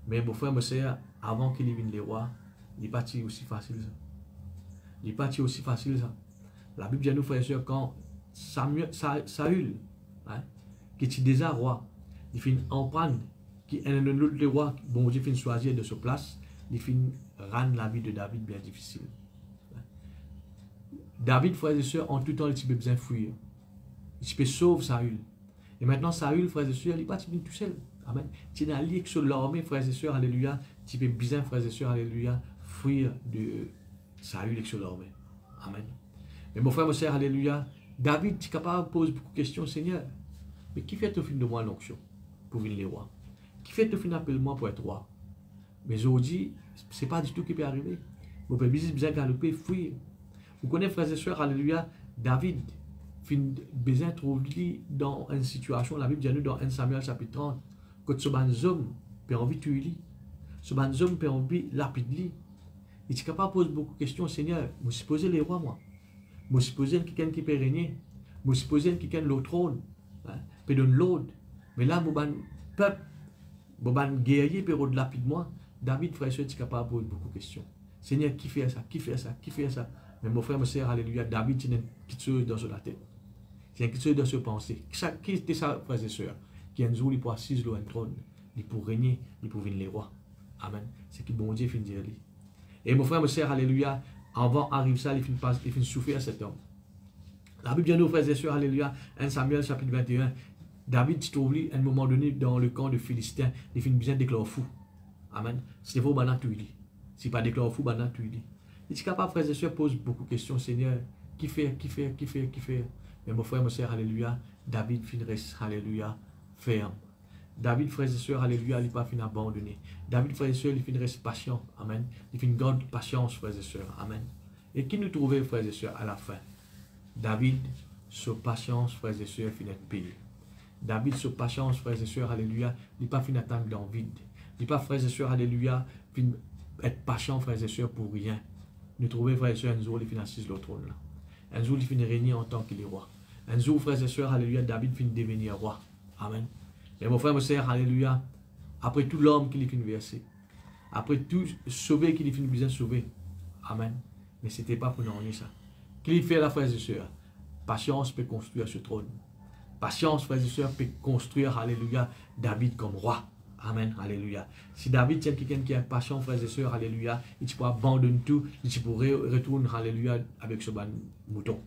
Mais mon frère, mon sœur, avant qu'il vienne les rois, il n'est pas aussi facile ça. Il n'est pas aussi facile ça. La Bible dit à nous, frères et sœurs, quand Saül, hein, qui était déjà roi, il finit en prendre, qui est un autre roi, bon Dieu finit choisir de sa place, il finit rendre la vie de David bien difficile. David, frères et sœurs, en tout temps, il peut besoin de fuir. Il peut sauver Saül. Et maintenant, Saül, frères et sœurs, il n'est pas tout seul. Amen. Tu es allié sur l'armée, frères et sœurs, alléluia. Tu peux bien, frères et sœurs, alléluia, fuir de Saül sur l'armée. Amen. Mais mon frère, mon sœur, alléluia, David, tu es capable de poser beaucoup de questions, Seigneur. Mais qui fait au fin de moi l'onction pour venir les rois? Qui fait au fin d'appel moi pour être roi? Mais aujourd'hui, ce n'est pas du tout ce qui peut arriver. Vous pouvez bien galoper, fuir. Vous connaissez, frères et sœurs, alléluia, David, besoin de trouver dans une situation, la Bible dit nous dans 1 Samuel chapitre 30, que ce ban homme peut envie de tuer lui. Ce ban homme peut envie de lapider. Il est capable de poser beaucoup de questions, Seigneur. Je suppose les rois, moi. Je suppose quelqu'un qui peut régner. Je suppose quelqu'un le trône. Peut donner l'ordre. Mais là, mon peuple, mon guerrier peut lapider moi. David, frère et soeur, est capable de poser beaucoup de questions. Seigneur, qui fait ça? Qui fait ça? Qui fait ça? Mais mon frère, ma soeur, alléluia, David, il y a une petite chose dans la tête. Il y a une petite chose dans sa pensée. Qui était ça, frères et sœurs? Qui un jour, il peut assis sur un trône. Il peut régner, il peut venir les rois. Amen. C'est que bon Dieu finit de dire. Et mon frère, ma soeur, alléluia, avant arrive ça, il finit souffrir à cet homme. La Bible dit à nos frères et sœurs, alléluia, 1 Samuel chapitre 21, David se trouve à un moment donné dans le camp de Philistins, il finit bien déclarer fou. Amen. C'est faux, banat tu dis. Si pas déclarer fou, banat tu dis. Il est capable, frères et sœurs, pose beaucoup de questions, Seigneur, qui fait? Mais mon frère, ma soeur, alléluia, David finit reste, alléluia, ferme. David, frères et sœurs, alléluia, il n'est pas fini abandonné. David, frères et sœurs, il finit reste patient. Amen. Il finit garde patience, frères et sœurs. Amen. Et qui nous trouvait, frères et sœurs, à la fin? David, sur patience, frères et sœurs, finit payé. David, sur patience, frères et sœurs, alléluia, il n'est pas fini attendre dans le vide. Il n'est pas, frères et sœurs, alléluia, finit être patient, frères et sœurs, pour rien. Nous trouvons, frères et sœurs, un jour, il finit assis sur le trône là. Un jour, il finit régner en tant qu'il est roi. Un jour, frères et sœurs, alléluia, David finit devenir roi. Amen. Et mon frère, mon sœur, alléluia, après tout l'homme qu'il finit verser, après tout sauvé qu'il finit bien sauvé. Amen. Mais ce n'était pas pour nous ça. Qu'il fait la frères et sœurs? Patience peut construire ce trône. Patience, frères et sœurs, peut construire, alléluia, David comme roi. Amen, alléluia. Si David tient quelqu'un qui est patient, frères et sœurs, alléluia, il peut abandonner tout, il pourrait retourner, alléluia, avec ce bon mouton.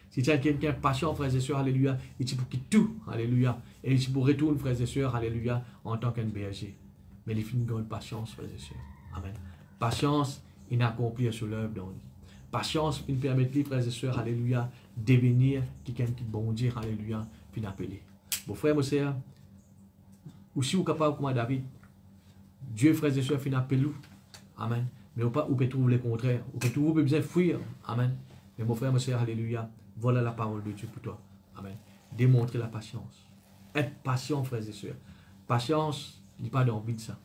Si tu as quelqu'un patient, frères et sœurs, alléluia, il peut quitter tout, alléluia, et il peut retourner, frères et sœurs, alléluia, en tant qu'un berger. Mais il fait une grande patience, frères et sœurs. Amen. Patience, il accomplit sur l'œuvre dans lui. Patience, il permet, frères et sœurs, alléluia, devenir quelqu'un qui bon Dieu, alléluia, puis d'appeler. Mon frère, mon sœur, ou si vous êtes capable comme David, Dieu, frères et sœurs, finit appel nous. Amen. Mais vous pouvez trouver le contraire. Vous pouvez besoin de fuir. Amen. Mais mon frère, mon sœur, alléluia. Voilà la parole de Dieu pour toi. Amen. Démontrer la patience. Être patient, frères et sœurs. Patience, il n'est pas d'envie de ça.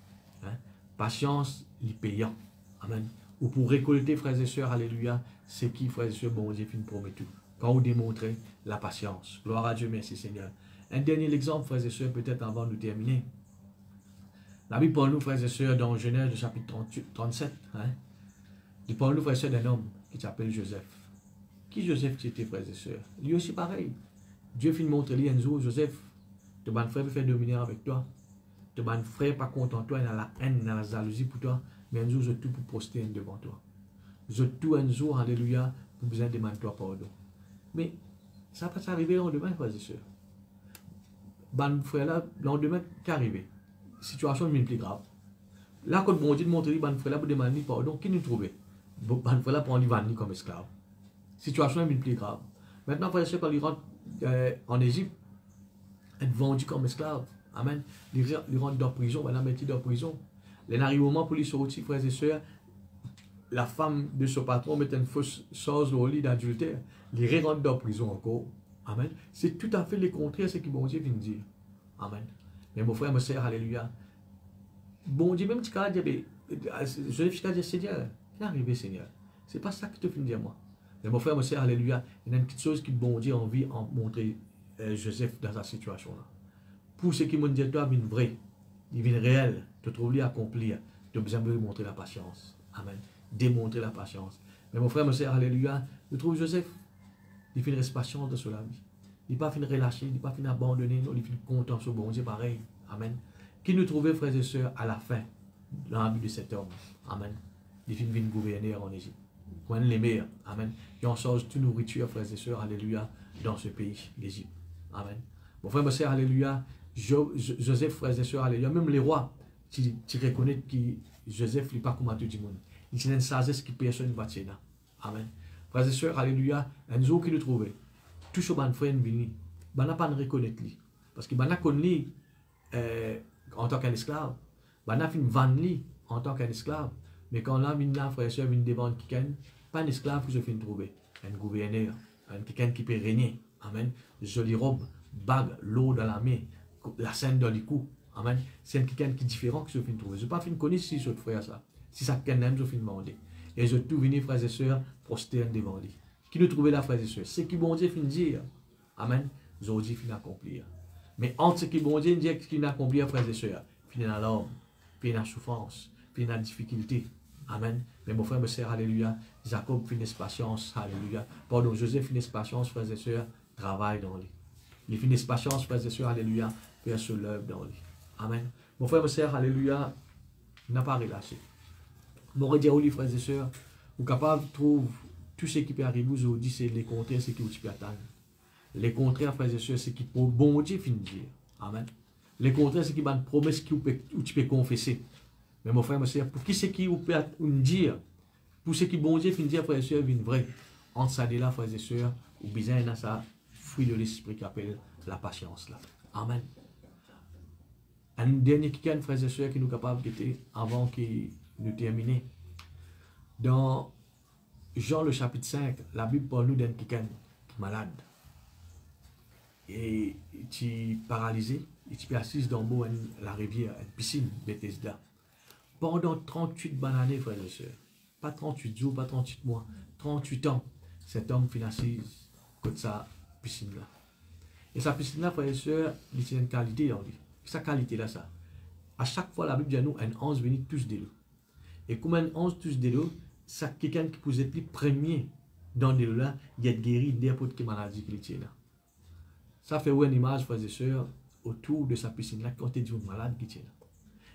Hein? Patience, il est payant. Amen. Ou pour récolter, frères et sœurs, alléluia, c'est qui, frères et sœurs, bon Dieu, finit promet tout. Quand vous démontrez la patience. Gloire à Dieu, merci Seigneur. Un dernier exemple, frères et sœurs, peut-être avant de terminer. La Bible parle nous, frères et sœurs, dans Genèse, chapitre 37. Hein? Il parle nous, frères et sœurs, d'un homme qui s'appelle Joseph. Qui Joseph c'était, frères et sœurs? Lui aussi pareil. Dieu finit montrer lui un jour, Joseph, ton bon frère veut faire dominer avec toi. Ton bon frère pas content de toi, il a la haine, il a la jalousie pour toi. Mais un jour, je tout pour proster devant toi. Je tout un jour, alléluia, pour besoin de demander toi pardon. Mais ça va pas s'arriver le lendemain, frères et sœurs. Bon frère là, le lendemain, qui est arrivé? Situation est plus grave. Là, quand bon Dieu montre lui, bon frère là, pour demander pardon, qui nous trouvait? Bon frère là, pour lui vendre comme esclave. Situation est plus grave. Maintenant, frère et sœurs, quand il rentre en Égypte, être vendu comme esclave. Amen. Il rentre dans la prison, voilà, mettre dans la prison. Il arrive au moment pour lui sortir, frères et sœurs, la femme de ce patron met une fausse chose au lit d'adultère. Il rentre dans la prison encore. Amen. C'est tout à fait le contraire de ce que bon Dieu vient de dire. Amen. Mais mon frère, ma sœur, alléluia. Bon Dieu, même si tu as dit, je vais dire, Seigneur, qu'est arrivé, Seigneur? C'est pas ça que tu viens de dire, moi. Mais mon frère, ma sœur, alléluia, il y a une petite chose qui bon Dieu a envie de montrer Joseph dans sa situation-là. Pour ceux qui m'ont dit, toi, il vient vrai, il vient réel, te trouves accomplir, tu as besoin de montrer la patience. Amen. Démontrer la patience. Mais mon frère, ma sœur, alléluia, je trouve Joseph, il fait une patience dans la vie. Il n'est pas fini de relâcher, il n'est pas fini d'abandonner, non, il est content sur bon Dieu, pareil. Amen. Qui nous trouvait, frères et sœurs, à la fin, dans la vie de cet homme. Amen. Il finit de gouverner en Égypte. Quand les meilleurs. Amen. Et on change toute nourriture, frères et sœurs, alléluia, dans ce pays, l'Égypte. Amen. Mon frère, ma sœur, alléluia, Joseph, frères et sœurs, alléluia, même les rois, tu reconnais que Joseph n'est pas comme tout le monde. Il a une sagesse qui personne ne va tenir. Amen. Frères et sœurs, alléluia, un jour qui nous trouvait, tout ce que frère venu, il n'a pas de reconnaître lui. Parce qu'il n'a connu en tant qu'un esclave. Il n'a pas vendre lui en tant qu'un esclave. Mais quand là, frère et sœurs, vient devant quelqu'un, pas un esclave que je viens de trouver, un gouverneur, quelqu'un qui peut régner. Amen. Jolie robe, bague, l'eau dans la main, la scène dans le cou. Amen. C'est quelqu'un qui est différent que je viens de trouver. Je ne vais pas connaître si ce frère ça. Si ça quelqu'un aime, je viens de demander. Et je tout venir, frères et sœurs, prosterne devant lui. Qui nous trouvait là, frères et sœurs? C'est qui bon Dieu fin de dire. Amen. Aujourd'hui, fin d'accomplir. Mais entre ce qui bon Dieu dit qu'il n'a accompli, frères et sœurs, fin dans l'homme, fin dans la souffrance, fin dans la difficulté. Amen. Mais mon frère, ma sœur, alléluia. Jacob finit patience, alléluia. Pardon, Joseph finit patience, frères et sœurs, travaille dans lui. Il finit patience, frères et sœurs, alléluia, Père se lève dans lui. Amen. Mon frère, ma sœur, alléluia, n'a pas relâché. Mon redire, frères et sœurs, vous capable de trouver tout ce qui peut arriver aujourd'hui, c'est les contraires, c'est qui vous peut attendre. Les contraires, frères et sœurs, c'est qui pour bon Dieu finit dire. Amen. Les contraires, c'est qui va une promesse que tu peux confesser. Mais mon frère, ma sœur, pour qui c'est qui vous peut dire, pour ce qui bon Dieu finit dire, frères et sœurs, vient vrai. Entre ça et là, frères et sœurs, ou bien dans ça, fruit de l'esprit qui appelle la patience là. Amen. Un dernier quelqu'un, frères et sœurs, qui nous capable d'être avant que nous terminions. Dans Jean le chapitre 5, la Bible parle nous d'un quelqu'un qui est malade. Et il est paralysé, il est assis dans la rivière, une piscine, Bethesda. Pendant 38 bonnes années, frères et sœurs. Pas 38 jours, pas 38 mois, 38 ans, cet homme finit assis contre sa piscine-là. Et sa piscine-là, frères et sœurs, il a une qualité dans lui. Sa qualité-là, ça. À chaque fois, la Bible dit à nous, un ange vient tous de l'eau. Et comme un ange tous de l'eau, c'est quelqu'un qui peut être le premier dans l'eau là, il est guéri n'importe quelle maladie qu'il tient là. Ça fait une image, frères et sœurs, autour de sa piscine-là, quand il dit une malade qui tient là.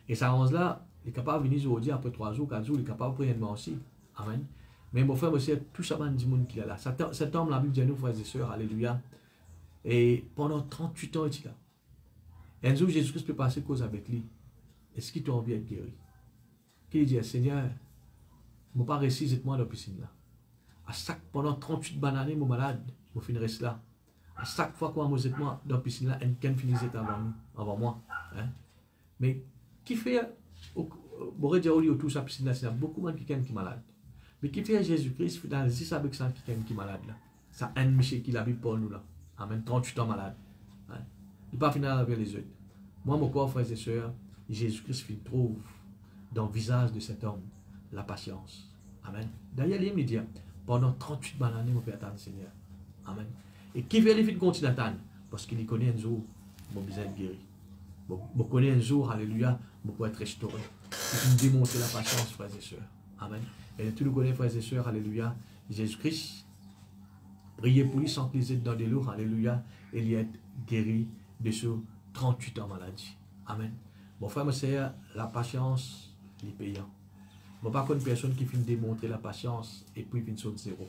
Et ça ange-là, il est capable de venir aujourd'hui, après 3 jours, 4 jours, il est capable de prendre aussi. Amen. Mais mon frère, monsieur, tout ça, man, dit monde qu'il a là. Cet homme, la Bible dit à nous, frères et sœurs, alléluia. Et pendant 38 ans, il est là. Et un jour, Jésus-Christ peut passer cause avec lui. Est-ce qu'il t'a envie d'être guéri? Qu'il dit, Seigneur, je ne vais pas rester moi dans la piscine là. Pendant 38 bonnes années, mon malade, je finirai cela. À chaque fois qu'on vous êtes moi dans la piscine là, quelqu'un finissait avant moi. Hein? Mais qui fait, on dire autour de sa piscine là, c'est beaucoup de gens qui sont malades. Mais qui fait Jésus-Christ, dans les 10 avec ça qui est malade là. Ça un monsieur qui l'a vu pour nous là. Amen. 38 ans malade. Hein? Il n'est pas fini avec les autres. Moi, mon corps, frères et sœurs, Jésus-Christ trouve dans le visage de cet homme la patience. Amen. D'ailleurs, il me dit, pendant 38 années, mon Père attend le Seigneur. Amen. Et qui veut les continuer à attendre? Parce qu'il connaît un jour, mon besoin de guérir. Je connais un jour, alléluia, je peux être restauré. Il me démontrer la patience, frères et sœurs. Amen. Et tout le connaît, frères et sœurs, alléluia. Jésus-Christ, priez pour lui sans qu'il ait dans des lourds, alléluia, et il est guéri de ce 38 ans maladie. Amen. Mon frère, mon sœur, la patience, il est payant. Je ne pas une personne qui finit démontrer la patience et puis finit sur zéro.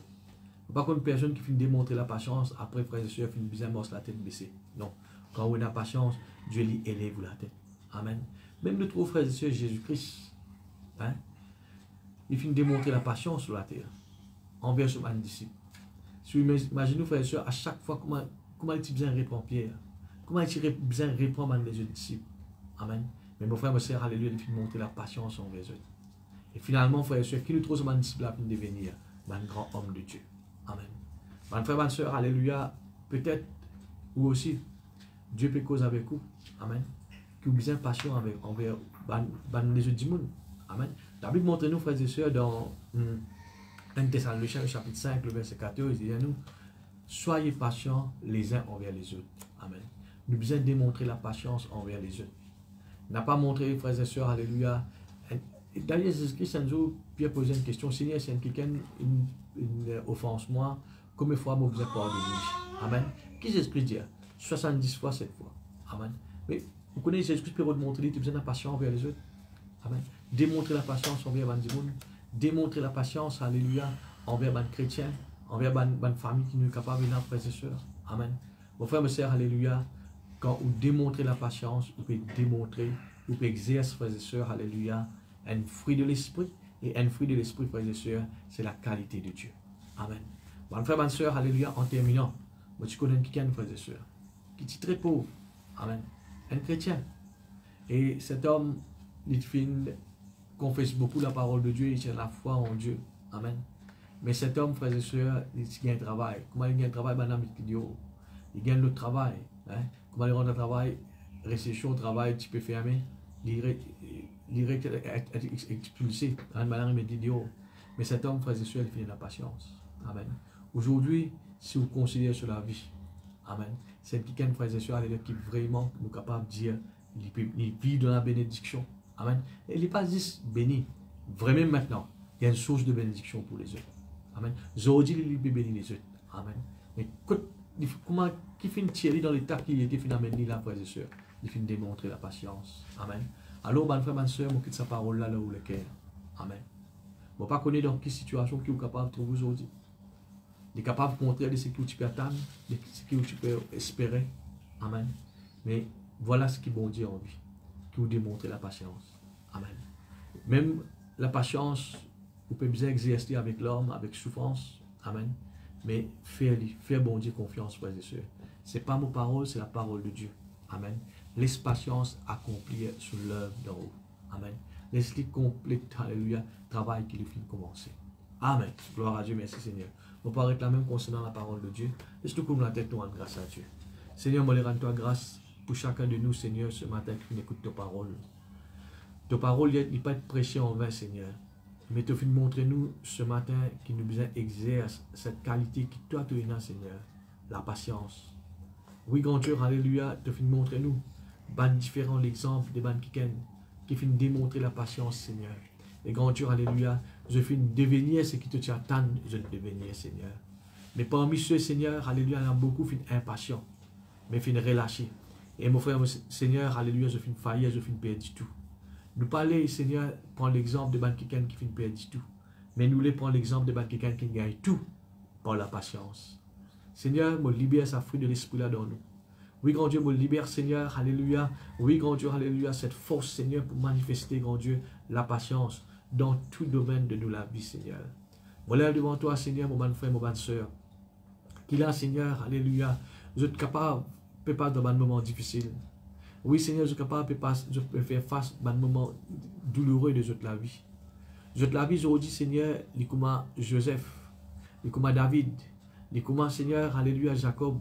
Je ne pas une personne qui finit démontrer la patience après, frères et sœurs, finit bien morse la tête baissée. Non. Quand on a la patience, Dieu lui élève la tête. Amen. Même notre frères et sœurs, Jésus-Christ, hein, il finit démontrer la patience sur la terre envers son disciple. Si vous imaginez, frères et sœurs, à chaque fois, comment il bien répond Pierre? Comment il bien répond les autres disciples? Amen. Mais mon frère, mon sœur, alléluia, il finit montrer la patience envers eux. Et finalement, frères et sœurs, qui nous trouve ce disciple à devenir un grand homme de Dieu. Amen. Mon frère, ma sœur, alléluia, peut-être, ou aussi, Dieu peut causer avec vous. Amen. Qui vous bien patient envers les autres du monde. Amen. La Bible montre nous, frères et sœurs, dans 1 Thessaloniciens, chapitre 5, le verset 14, il dit à nous, soyez patients les uns envers les autres. Amen. Nous devons démontrer la patience envers les autres. N'a pas montré, frères et sœurs, alléluia. D'ailleurs, Jésus-Christ, un jour, Pierre posait une question, Seigneur, si quelqu'un une offense moi, combien de fois vous avez pardonné? Amen. Qui Jésus-Christ dit? 70 fois, 7 fois. Amen. Mais vous connaissez Jésus-Christ peut vous montrer, tu as besoin de la patience envers les autres. Amen. Démontrer la patience envers les gens. Démontrer la patience, alléluia, envers les chrétiens, envers les familles qui nous sont capables de frères et sœurs. Amen. Mon frère, mes sœurs, alléluia, quand vous démontrez la patience, vous pouvez démontrer, vous pouvez exercer, frères et sœurs, alléluia, un fruit de l'esprit. Et un fruit de l'esprit, frères et sœurs, c'est la qualité de Dieu. Amen. Mon frère, ma sœur, alléluia, en terminant, moi, tu connais quelqu'un, frères et sœurs, qui est très pauvre. Amen. Un chrétien. Et cet homme, il confesse beaucoup la parole de Dieu, il tient la foi en Dieu. Amen. Mais cet homme, frères et sœurs, il gagne un travail. Comment il gagne un travail? Il gagne le travail. Hein? Comment il rentre au travail? Récession au travail, tu peux fermer. Il est expulsé. Mais cet homme, frères et sœurs, il fait de la patience. Amen. Aujourd'hui, si vous considérez sur la vie, amen, c'est quelqu'un, frères et sœurs, qui vraiment nous capable de dire, il vit dans la bénédiction. Amen. Et il n'est pas juste béni. Vraiment maintenant, il y a une source de bénédiction pour les autres. Amen. Aujourd'hui, il peut bénir les autres. Amen. Mais comment, qui finit tirer dans l'état qui était finalement là, frères et sœurs, il finit démontrer la patience. Amen. Alors, mon frère, ma soeur, je quitte sa parole là où le cœur. Amen. Je ne sais pas connaître dans quelle situation qui est capable de trouver aujourd'hui. Il est capable de montrer de ce que tu peux attendre, de ce que tu peux espérer. Amen. Mais voilà ce qui est bon Dieu en vie, qui vous démontre la patience. Amen. Même la patience, vous pouvez bien exercer avec l'homme, avec souffrance. Amen. Mais faire bon Dieu confiance, frères et sœurs. Ce n'est pas mon parole, c'est la parole de Dieu. Amen. Laisse patience accomplir sur l'œuvre d'en haut. Amen. Laisse-les complète, alléluia, travail qu'il finit de commencer. Amen. Gloire à Dieu, merci Seigneur. On peut arrêter la même concernant la parole de Dieu. Laisse-nous comme la tête nous rendre grâce à Dieu. Seigneur, moi, rends-toi grâce pour chacun de nous, Seigneur, ce matin qui écoute ta parole. Ta parole n'est pas prêchée en vain, Seigneur. Mais tu as montré nous ce matin qui nous besoin exerce cette qualité qui toi tu es, Seigneur, la patience. Oui, grand Dieu, alléluia, tu as montré nous différents exemples de ban qui finissent démontrer la patience, Seigneur. Et grand Dieu, alléluia, je finis devenir ce qui te attend, je devenir, Seigneur. Mais parmi ceux, Seigneur, alléluia, il y en a beaucoup qui sont impatients, mais qui finissent relâchés. Et mon frère, mon Seigneur, alléluia, je finis faillir, je finis perdre du tout. Nous parler, Seigneur, prendre l'exemple de ban quelqu'un qui finit perdre du tout. Mais nous les prendre l'exemple de ban quelqu'un qui gagne tout par la patience. Seigneur, me libère sa fruit de l'esprit là dans nous. Oui, grand Dieu, me libère, Seigneur, alléluia. Oui, grand Dieu, alléluia, cette force, Seigneur, pour manifester, grand Dieu, la patience dans tout domaine de nous, la vie, Seigneur. Voilà devant toi, Seigneur, mon bon frère, mon bonne soeur. Qu'il a, Seigneur, alléluia, je suis capable de passer dans un moment difficile. Oui, Seigneur, je suis capable de faire face à un moment douloureux de la vie. Je te la vie, je dis, Seigneur, les comment Joseph, les comment David, les comment, Seigneur, alléluia, Jacob,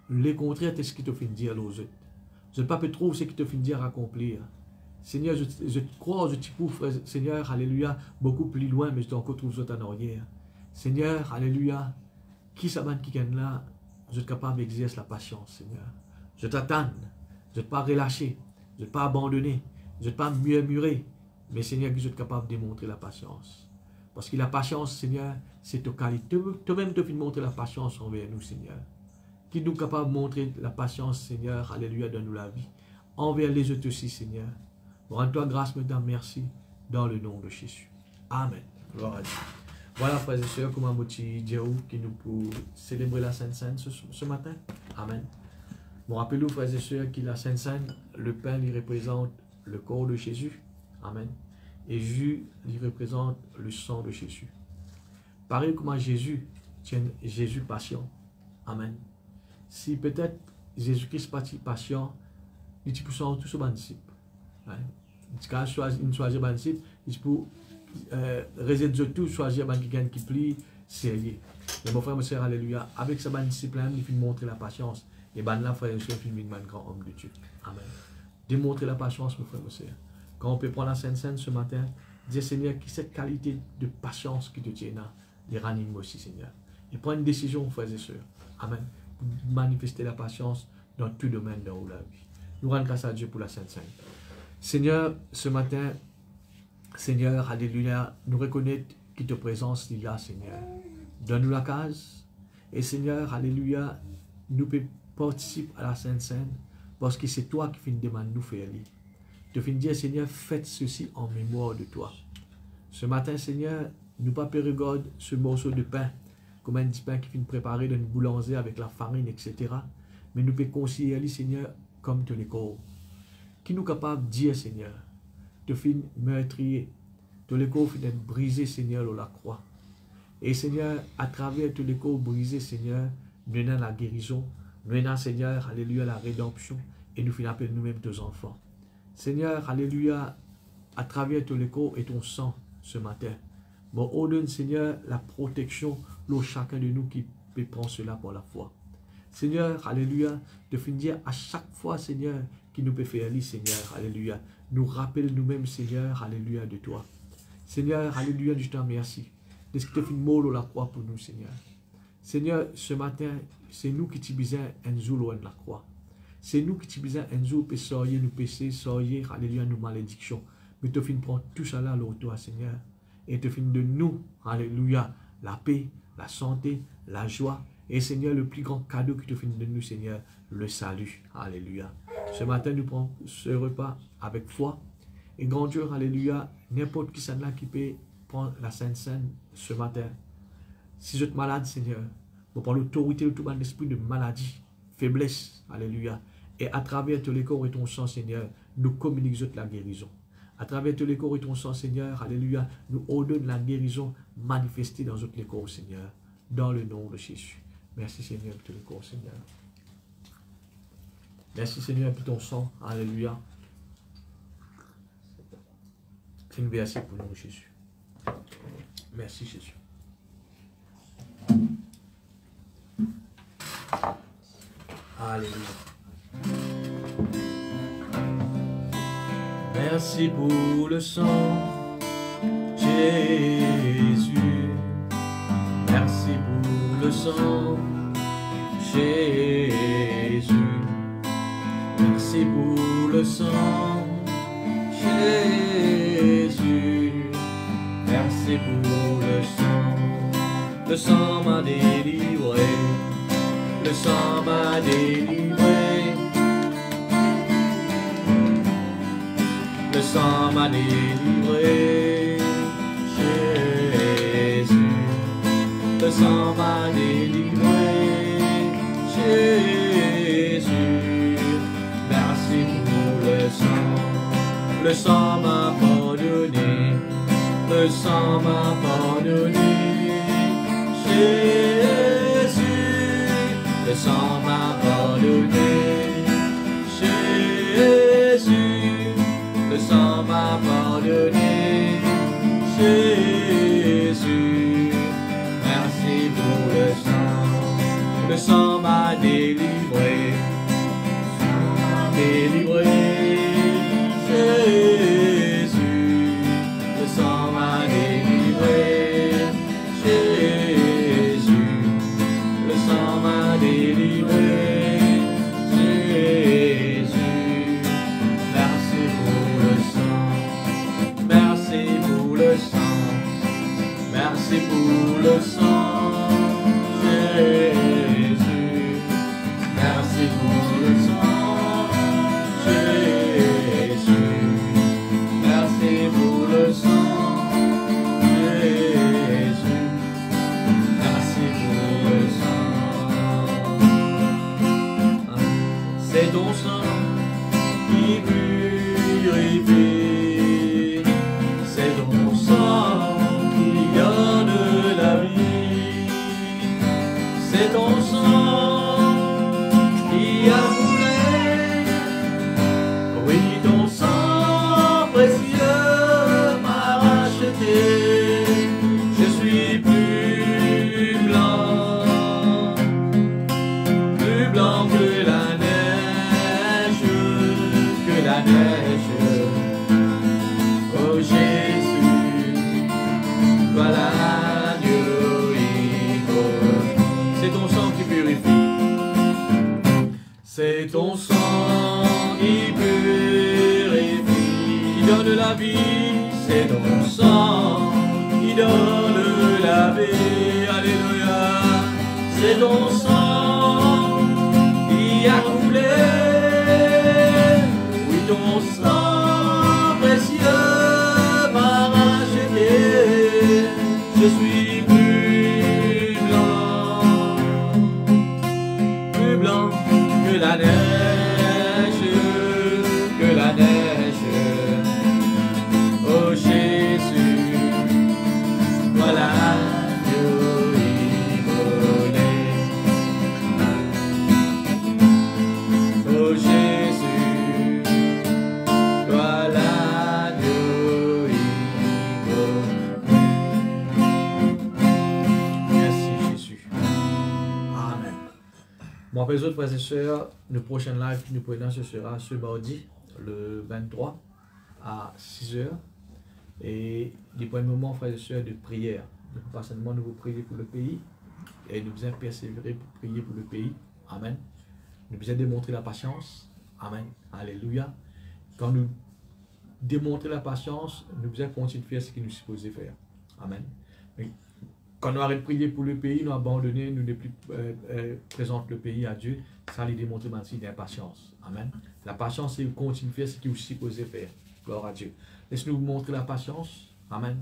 les contraires, c'est ce qui te fait dire aux autres. Je ne peux pas trop ce qui te fait dire accomplir. Seigneur, je te crois, je te prouve, Seigneur, alléluia, beaucoup plus loin, mais je dois encore trouver ça en arrière. Seigneur, alléluia, qui s'abonne qui gagne là, je suis capable d'exercer la patience, Seigneur. Je t'attends, je ne vais pas relâcher, je ne vais pas abandonner, je ne vais pas murmurer, mais Seigneur, je suis capable de démontrer la patience. Parce que la patience, Seigneur, c'est ta qualité. Toi-même, tu fais montrer la patience envers nous, Seigneur. Qui nous est capable de montrer la patience, Seigneur, alléluia, dans nous la vie. Envers les autres aussi, Seigneur. Rends-toi grâce, maintenant, merci, dans le nom de Jésus. Amen. Gloire à Dieu. Voilà, frères et sœurs, comment Moti Diaou qui nous pour célébrer la Sainte Seine ce matin. Amen. Bon, rappelez-vous, frères et sœurs, que la Sainte Seine, le pain, il représente le corps de Jésus. Amen. Et jus, il représente le sang de Jésus. Pareil comment Jésus tient Jésus patient. Amen. Si peut-être Jésus-Christ patient, il dit pour ça tout ce disciple. Quand il choisit un disciple, il peut résoudre tout, choisir quelqu'un qui plie, sérieux. Mais mon frère, mon soeur, alléluia, avec ce disciple, il faut montrer la patience. Et ben là, frère et soeur, il faut un grand homme de Dieu. Amen. Démontrer la patience, mon frère, mon soeur. Quand on peut prendre la Sainte Seine ce matin, dire Seigneur, qui cette qualité de patience qui te tient là, les ranime aussi, Seigneur. Et prendre une décision, frères et sœurs. Amen. Pour manifester la patience dans tout domaine de la vie. Nous rendons grâce à Dieu pour la Sainte Seine. Seigneur, ce matin, Seigneur, alléluia, nous reconnaître que ta présence il y a, Seigneur. Donne-nous la case. Et Seigneur, alléluia, nous pouvons participer à la Sainte Seine parce que c'est toi qui finis de nous faire. Te fin dire, Seigneur, faites ceci en mémoire de toi. Ce matin, Seigneur, nous pas regarder ce morceau de pain, comme un petit pain qui finit préparé dans une boulangerie avec la farine, etc. Mais nous pouvons considérer, Seigneur, comme tous les corps. Qui nous capable de dire, Seigneur, te fin meurtrier, tous les corps finissent brisés, Seigneur, sur la croix. Et Seigneur, à travers tous les corps brisés, Seigneur, nous avons la guérison, nous avons, Seigneur, alléluia, la rédemption, et nous finissons appeler nous-mêmes tes enfants. Seigneur, alléluia, à travers ton écho et ton sang ce matin. Bon, on donne, Seigneur, la protection pour chacun de nous qui peut prendre cela pour la foi. Seigneur, alléluia, de finir à chaque fois, Seigneur, qui nous peut faire lire, Seigneur, alléluia, nous rappelle nous-mêmes, Seigneur, alléluia, de toi. Seigneur, alléluia, je te remercie de ce que tu fais mot la croix pour nous, Seigneur. Seigneur, ce matin, c'est nous qui t'y besoin un jour de la croix. C'est nous qui t'y besoin un jour pour sortir nos péchés, sortir, alléluia, nos malédictions. Mais tu finis prendre tout ça là, toi, Seigneur. Et tu finis de nous, alléluia, la paix, la santé, la joie. Et Seigneur, le plus grand cadeau que tu finis de nous, Seigneur, le salut. Alléluia. Ce matin, nous prenons ce repas avec foi. Et grand Dieu, alléluia, n'importe qui là qui peut prendre la Sainte Seine ce matin. Si je suis malade, Seigneur, vous prendre l'autorité de tout mon esprit de maladie, faiblesse, alléluia. Et à travers tous les corps et ton sang, Seigneur, nous communiquons la guérison. À travers tous les corps et ton sang, Seigneur, alléluia, nous ordonnons la guérison manifestée dans tous les corps, Seigneur, dans le nom de Jésus. Merci, Seigneur, pour tous les corps, Seigneur. Merci, Seigneur, pour ton sang, alléluia. C'est une verset pour nous, Jésus. Merci, Jésus. Alléluia. Merci pour le sang, Jésus. Merci pour le sang, Jésus. Merci pour le sang, Jésus. Merci pour le sang. Le sang m'a délivré. Le sang m'a délivré. Le sang m'a délivré, Jésus. Le sang m'a délivré, Jésus. Merci pour le sang. Le sang m'a pardonné. Le sang m'a pardonné, Jésus. Le sang m'a pardonné. Le sang m'a délivré. Délivré. Jésus. Le sang m'a délivré. Jésus. Le sang m'a délivré. Merci pour le sang, Jésus. Merci pour le sang, Jésus. Merci pour le sang, Jésus. Merci pour le sang. C'est ton sang qui purifie. C'est ton sang. C'est ton sang qui a coulé, oui, ton sang précieux m'a racheté. Je suis plus blanc que la neige, Oh Jésus, voilà. C'est ton sang qui purifie, qui donne la vie. C'est ton sang qui donne la vie. Alléluia. C'est ton sang qui a coulé. Oui, ton sang précieux m'a racheté. Je suis plus blanc que la neige, oh Jésus, voilà l'agneau immolé. Oh Jésus, voilà l'agneau immolé. Merci Jésus. Amen. Bon, mes autres frères et sœurs, le prochain live que nous prenons, ce sera ce mardi, le 23, à 6 h. Et des points de moment, frères et sœurs, de prière. Donc, pas seulement nous vous prier pour le pays, et nous devons persévérer pour prier pour le pays. Amen. Nous devons démontrer la patience. Amen. Alléluia. Quand nous démontrons la patience, nous devons continuer de faire ce que nous sommes supposés faire. Amen. Mais quand nous arrêtons de prier pour le pays, nous abandonnons, nous ne plus présenter le pays à Dieu, ça lui démontre aussi d'impatience. Amen. La patience, c'est continuer de faire ce que nous sommes supposés faire. Gloire à Dieu. Laisse-nous montrer la patience. Amen.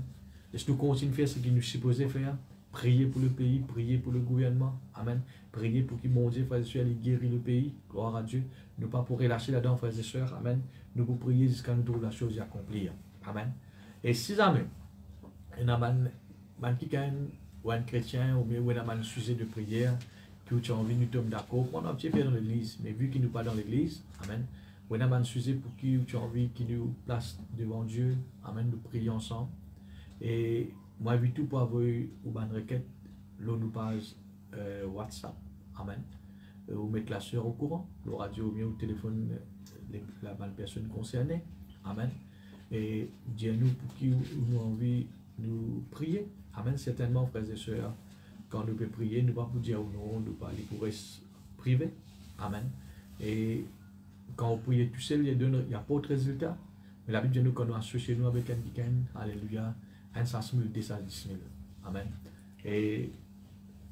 Laisse-nous continuer de faire ce que nous sommes supposés faire. Prier pour le pays, prier pour le gouvernement. Amen. Prier pour que mon Dieu, frères et sœurs, guérir le pays. Gloire à Dieu. Nous ne pas pour relâcher là-dedans, frères et sœurs. Amen. Nous pour prier jusqu'à nous trouver la chose à accomplir. Amen. Et si jamais, il y a ou un chrétien ou bien un sujet de prière que tu as envie de nous tomber d'accord, on a un petit peu dans l'église, mais vu qu'il nous pas dans l'église, amen, ou un sujet pour qui tu as envie qu'il nous place devant Dieu, amen, nous prions ensemble. Et moi, vu tout pour avoir une requête, l'on nous passe WhatsApp, amen, ou mettre la soeur au courant, le radio ou bien au téléphone la bonne personne concernée, amen, et dis-nous pour qui nous avons envie de nous prier. Amen. Certainement, frères et sœurs, quand nous pouvons prier, nous ne pouvons pas vous dire non, nous pas les couresses privées. Amen. Et quand on prie tout seul, il n'y a pas de résultat. Mais la Bible dit nous qu'on nous associe nous avec un qui alléluia, un 100 000, 10 000. Amen. Et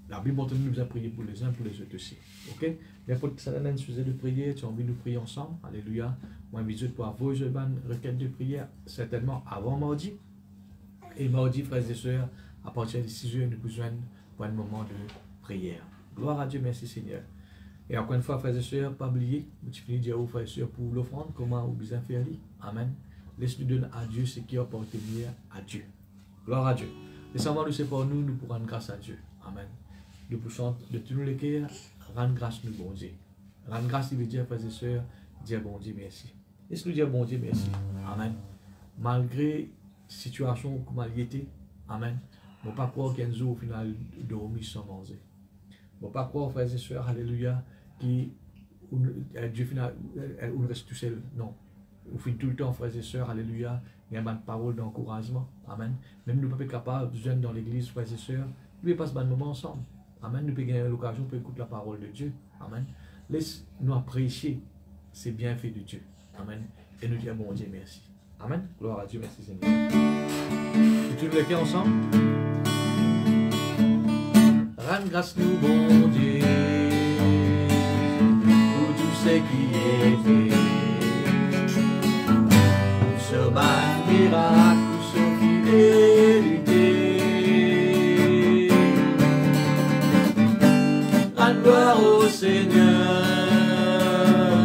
la Bible montre nous à prier pour les uns, pour les autres aussi. Ok? N'importe que ça donne un sujet de prière, tu as envie de prier ensemble. Alléluia. Moi, je vais pour avoir une requête de prière, certainement avant mardi. Et mardi, frères et sœurs, à partir de 6 h, nous besoin pour un moment de prière. Gloire à Dieu, merci Seigneur. Et encore une fois, frères et sœurs, pas oublier, multiplier dire aux frères et sœurs pour l'offrande, comment vous besoin faire. Amen. Laisse-nous donner à Dieu ce qui appartient à Dieu. Gloire à Dieu. Laissez-moi nous séparer nous pour rendre grâce à Dieu. Amen. Nous pouvons de tous les cœurs rendre grâce nous, bon Dieu. Rendre grâce, il veut dire, frères et sœurs, dire bon Dieu merci. Laisse-nous dire bon Dieu merci. Amen. Malgré situation comme elle était, amen. Ne pas croire qu'un jour au final dormir sans manger. Bon, pas croire, frères et sœurs, alléluia, qui Dieu final, on reste tout seul. Non. On fait tout le temps, frères et sœurs, alléluia. Il y a une parole d'encouragement. Amen. Même nous ne sommes pas capables, jeunes dans l'église, frères et sœurs, nous passons un moment ensemble. Amen. Nous pouvons gagner l'occasion pour écouter la parole de Dieu. Amen. Laisse-nous apprécier ces bienfaits de Dieu. Amen. Et nous dire bon Dieu merci. Amen. Gloire à Dieu, merci Seigneur. Et tous les cœurs ensemble. Rends grâce nous, bon Dieu, pour tout ce qui est fait. Pour ce bel miracle, pour ce fidélité. Rends gloire au Seigneur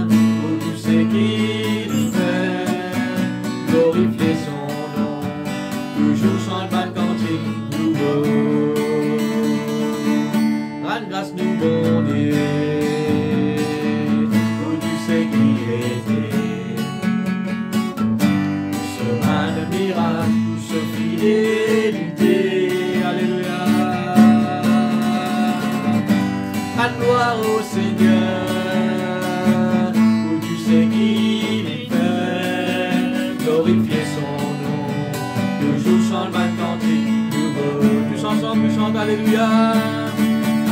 pour tout ce qu'il fait. Glorifier son nom, toujours chante mal cantique nouveau. Rends grâce nous, bon Dieu, pour tout ce qui est fait. Pour ce mal miracle, pour ce fidélité. Alléluia. Rends gloire au Seigneur pour tout ce qu'il fait. Glorifier son nom, toujours chante mal cantique nouveau. Tous ensemble, nous chantons Alléluia.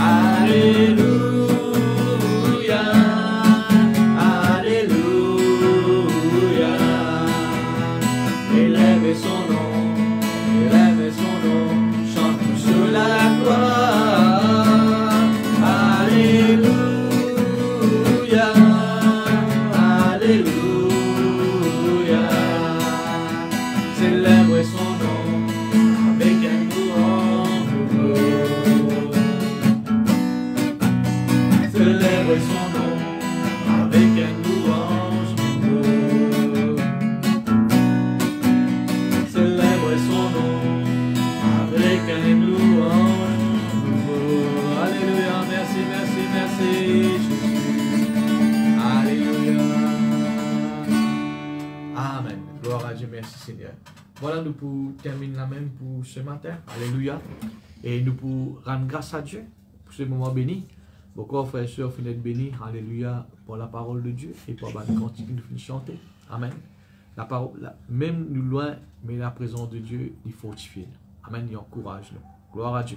Alléluia, Alléluia, élève son nom, chante tous la gloire. Alléluia, Alléluia, célèbre son nom avec un louange nouveau. Célèbre son nom avec un louange nouveau. Célèbre son nom avec un louange nouveau. Alléluia, merci, merci, merci Jésus. Alléluia. Amen. Gloire à Dieu, merci Seigneur. Voilà, nous pour terminer la même pour ce matin. Alléluia. Et nous pour rendre grâce à Dieu pour ce moment béni. Beaucoup frères et sœurs, finissent bénis, alléluia, pour la parole de Dieu et pour la cantique que nous finissons chanter. Amen. La parole, même nous loin, mais la présence de Dieu, il fortifie. Amen, il encourage nous. Gloire à Dieu.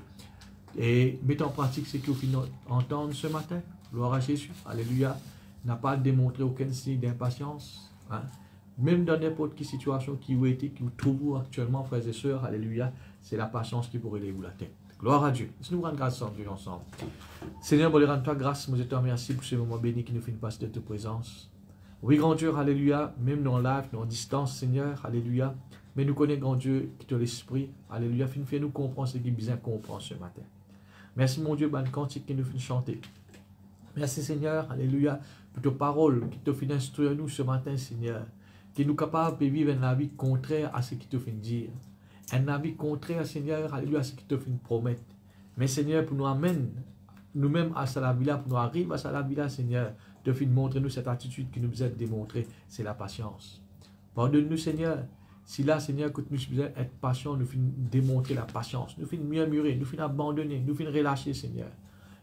Et mettons en pratique ce que vous finissez d'entendre ce matin. Gloire à Jésus. Alléluia. N'a pas démontré aucun signe d'impatience. Hein? Même dans n'importe quelle situation qui vous été, qui vous trouvez actuellement, frères et sœurs, alléluia, c'est la patience qui pourrait lever la tête. Gloire à Dieu. Si nous rendons grâce ensemble. Seigneur, nous rendons toi grâce, nous te remercions pour ce moment béni qui nous fait une passe de ta présence. Oui, grand Dieu, alléluia, même dans l'âge, dans la distance, Seigneur, alléluia, mais nous connaissons, grand Dieu, qui te l'esprit, alléluia, fais-nous comprendre ce qui est besoin comprendre ce matin. Merci, mon Dieu, bonne cantique qui nous fait chanter. Merci, Seigneur, alléluia, pour tes paroles qui te fait instruire nous ce matin, Seigneur, qui nous capables de vivre une vie contraire à ce qui te fait dire. Un avis contraire, Seigneur, alléluia, à ce qui te fait promettre. Mais Seigneur, pour nous amener nous-mêmes à la vie là, pour nous arriver à la vie là, Seigneur, te fait montrer nous cette attitude qui nous a démontrée, c'est la patience. Pardonne-nous, Seigneur, si là, Seigneur, que nous sommes être patients, nous finissons démontrer la patience, nous finissons murmurer, nous finissons abandonner, nous finissons relâcher, Seigneur.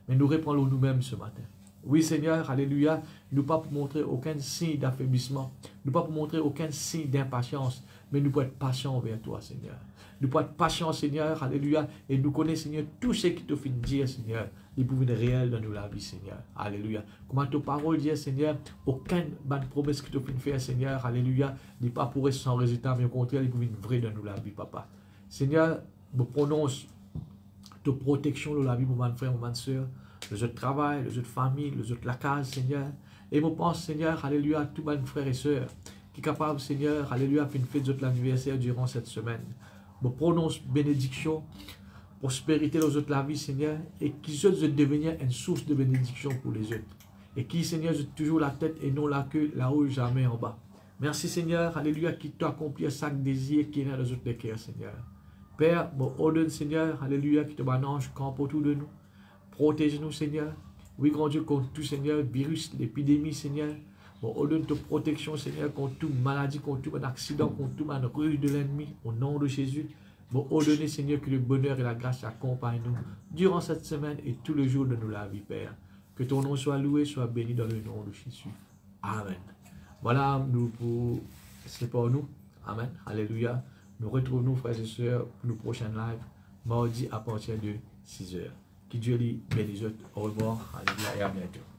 Mais nous reprenons nous-mêmes ce matin. Oui, Seigneur, alléluia, nous pas pour montrer aucun signe d'affaiblissement, nous pas pour montrer aucun signe d'impatience, mais nous pouvons être patients envers toi, Seigneur. Nous pouvons être patients, Seigneur, alléluia, et nous connaissons, Seigneur, tout ce qui te fait dire, Seigneur, les pouvoirs réels dans nous la vie, Seigneur, alléluia. Comment ta parole dit, Seigneur, aucune bonne promesse que tu fais faire, Seigneur, alléluia, n'est pas pour être sans résultat, mais au contraire, les pouvoirs vrais dans nous la vie, papa. Seigneur, nous prononce ta protection dans la vie pour mon frère, mon soeur, les autres travail, les autres familles, les autres la case, Seigneur. Et je pense, Seigneur, alléluia, à tous mes frères et sœurs qui sont capables, Seigneur, alléluia, de faire de l'anniversaire durant cette semaine. Je prononce bénédiction, prospérité aux autres la vie, Seigneur, et qui se devenir une source de bénédiction pour les autres. Et qui, Seigneur, toujours la tête et non la queue, là-haut, jamais en bas. Merci, Seigneur, alléluia, qui t'a accompli chaque désir qui est dans les autres cœurs, Seigneur. Père, bon, ordonne, Seigneur, alléluia, qui te banange camp autour de nous. Protège-nous, Seigneur. Oui, grand Dieu, contre tout, Seigneur, virus, l'épidémie, Seigneur. Bon, on donne ta protection, Seigneur, contre toute maladie, contre tout accident, contre tout ruse de l'ennemi. Au nom de Jésus, Bon, ordonnez, Seigneur, que le bonheur et la grâce accompagnent nous durant cette semaine et tous les jours de nos la vie, Père. Que ton nom soit loué, soit béni dans le nom de Jésus. Amen. Voilà, c'est pour nous. Amen. Alléluia. Nous retrouvons, frères et sœurs, pour nos prochains lives, mardi à partir de 6 h. Que Dieu les bénisse. Au revoir. Alléluia et à bientôt.